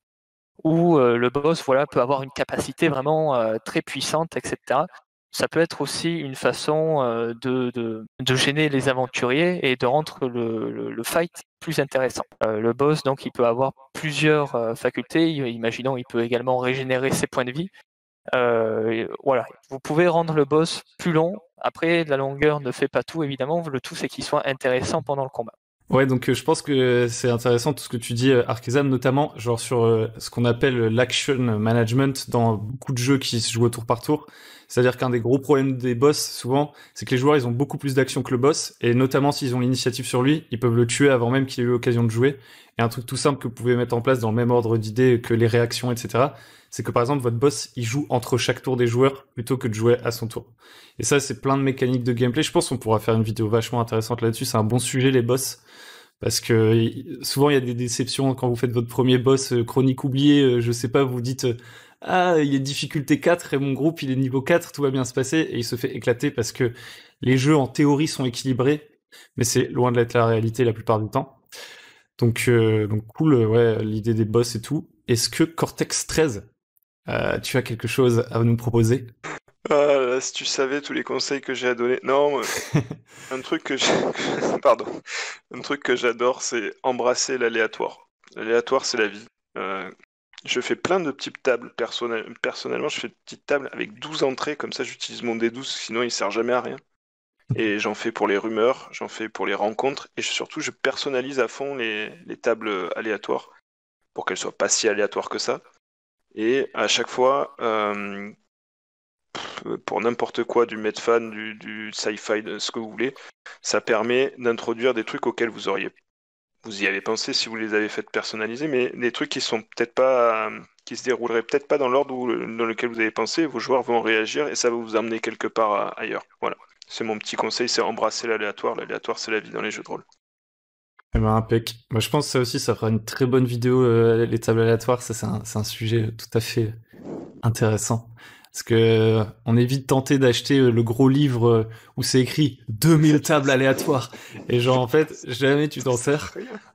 Speaker 3: où le boss peut avoir une capacité vraiment très puissante, etc. Ça peut être aussi une façon de gêner les aventuriers et de rendre le fight plus intéressant. Le boss, donc, il peut avoir plusieurs facultés. Imaginons, il peut également régénérer ses points de vie. Voilà, vous pouvez rendre le boss plus long. Après, la longueur ne fait pas tout, évidemment. Le tout, c'est qu'il soit intéressant pendant le combat.
Speaker 1: Ouais, donc je pense que c'est intéressant tout ce que tu dis, Arkezam, notamment genre sur ce qu'on appelle l'action management dans beaucoup de jeux qui se jouent au tour par tour. C'est-à-dire qu'un des gros problèmes des boss, souvent, c'est que les joueurs, ils ont beaucoup plus d'action que le boss, et notamment s'ils ont l'initiative sur lui, ils peuvent le tuer avant même qu'il ait eu l'occasion de jouer. Et un truc tout simple que vous pouvez mettre en place dans le même ordre d'idées que les réactions, etc., c'est que par exemple, votre boss, il joue entre chaque tour des joueurs plutôt que de jouer à son tour. Et ça, c'est plein de mécaniques de gameplay. Je pense qu'on pourra faire une vidéo vachement intéressante là-dessus. C'est un bon sujet, les boss. Parce que souvent, il y a des déceptions quand vous faites votre premier boss chronique oublié. Je sais pas, vous dites ah, il est difficulté 4 et mon groupe, il est niveau 4, tout va bien se passer. Et il se fait éclater parce que les jeux, en théorie, sont équilibrés. Mais c'est loin de l'être la réalité la plupart du temps. Donc cool, ouais, l'idée des boss et tout. Est-ce que Cortex 13, tu as quelque chose à nous proposer?
Speaker 2: Ah là, si tu savais tous les conseils que j'ai à donner. Non, un truc que pardon. Un truc que j'adore, c'est embrasser l'aléatoire. L'aléatoire, c'est la vie. Je fais plein de petites tables. Personnellement, je fais de petites tables avec 12 entrées, comme ça j'utilise mon D12, sinon il sert jamais à rien. Et j'en fais pour les rumeurs, j'en fais pour les rencontres, et surtout je personnalise à fond les tables aléatoires, pour qu'elles soient pas si aléatoires que ça. Et à chaque fois, pour n'importe quoi, du Medfan, du sci-fi, de ce que vous voulez, ça permet d'introduire des trucs auxquels vous y avez pensé si vous les avez faites personnaliser, mais des trucs qui sont peut-être pas, qui se dérouleraient peut-être pas dans l'ordre dans lequel vous avez pensé. Vos joueurs vont réagir et ça va vous amener quelque part ailleurs. Voilà. C'est mon petit conseil, c'est embrasser l'aléatoire. L'aléatoire, c'est la vie dans les jeux de rôle.
Speaker 1: Eh ben, impec. Moi, je pense que ça aussi, ça fera une très bonne vidéo, les tables aléatoires. Ça, c'est un sujet tout à fait intéressant. Parce que on est vite tenté d'acheter le gros livre où c'est écrit 2000 tables aléatoires. Et genre, en fait, jamais tu t'en sers.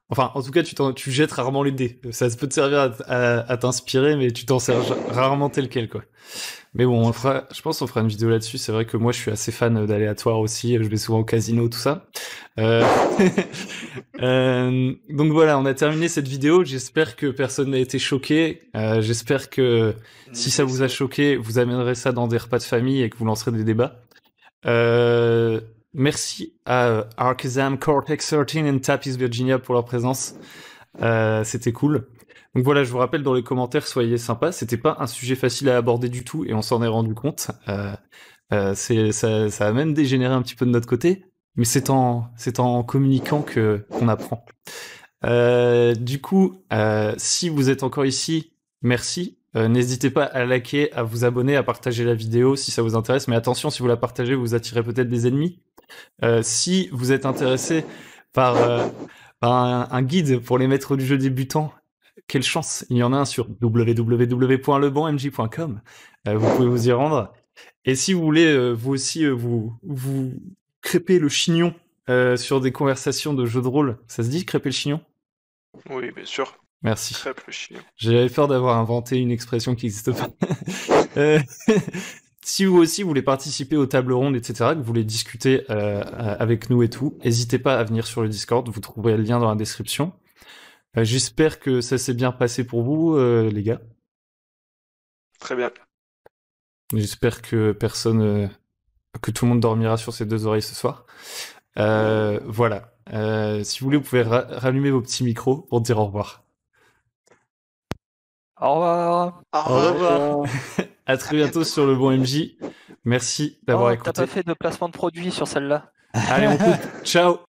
Speaker 1: Enfin, en tout cas, tu jettes rarement les dés. Ça peut te servir à t'inspirer, mais tu t'en sers rarement tel quel, quoi. Mais bon, je pense qu'on fera une vidéo là-dessus. C'est vrai que moi, je suis assez fan d'aléatoire aussi. Je vais souvent au casino, tout ça. Donc voilà, on a terminé cette vidéo. J'espère que personne n'a été choqué. J'espère que si ça vous a choqué, vous amènerez ça dans des repas de famille et que vous lancerez des débats. Merci à Arkezam, Cortex 13 et Tapis Virginia pour leur présence. C'était cool. Donc voilà, je vous rappelle dans les commentaires, soyez sympas. C'était pas un sujet facile à aborder du tout et on s'en est rendu compte. Ça a même dégénéré un petit peu de notre côté, mais c'est en communiquant qu'on apprend. Du coup, si vous êtes encore ici, merci. N'hésitez pas à liker, à vous abonner, à partager la vidéo si ça vous intéresse. Mais attention, si vous la partagez, vous attirez peut-être des ennemis. Si vous êtes intéressé par un guide pour les maîtres du jeu débutants, quelle chance, il y en a un sur www.lebonmj.com. Vous pouvez vous y rendre. Et si vous voulez, vous aussi, vous crêper le chignon sur des conversations de jeux de rôle, ça se dit crêper le chignon?
Speaker 2: Oui, bien sûr.
Speaker 1: Merci.
Speaker 2: Crêpe le chignon.
Speaker 1: J'avais peur d'avoir inventé une expression qui n'existe pas. Si vous aussi voulez participer aux tables rondes, etc., que vous voulez discuter avec nous et tout, n'hésitez pas à venir sur le Discord, vous trouverez le lien dans la description. J'espère que ça s'est bien passé pour vous, les gars.
Speaker 2: Très bien.
Speaker 1: J'espère que que tout le monde dormira sur ses deux oreilles ce soir. Voilà. Si vous voulez, vous pouvez rallumer vos petits micros pour dire au revoir.
Speaker 3: Au revoir.
Speaker 2: Au revoir.
Speaker 1: À très bientôt sur le bon MJ. Merci d'avoir écouté.
Speaker 3: T'as pas fait de placement de produit sur celle-là?
Speaker 1: Allez, on coupe. Ciao.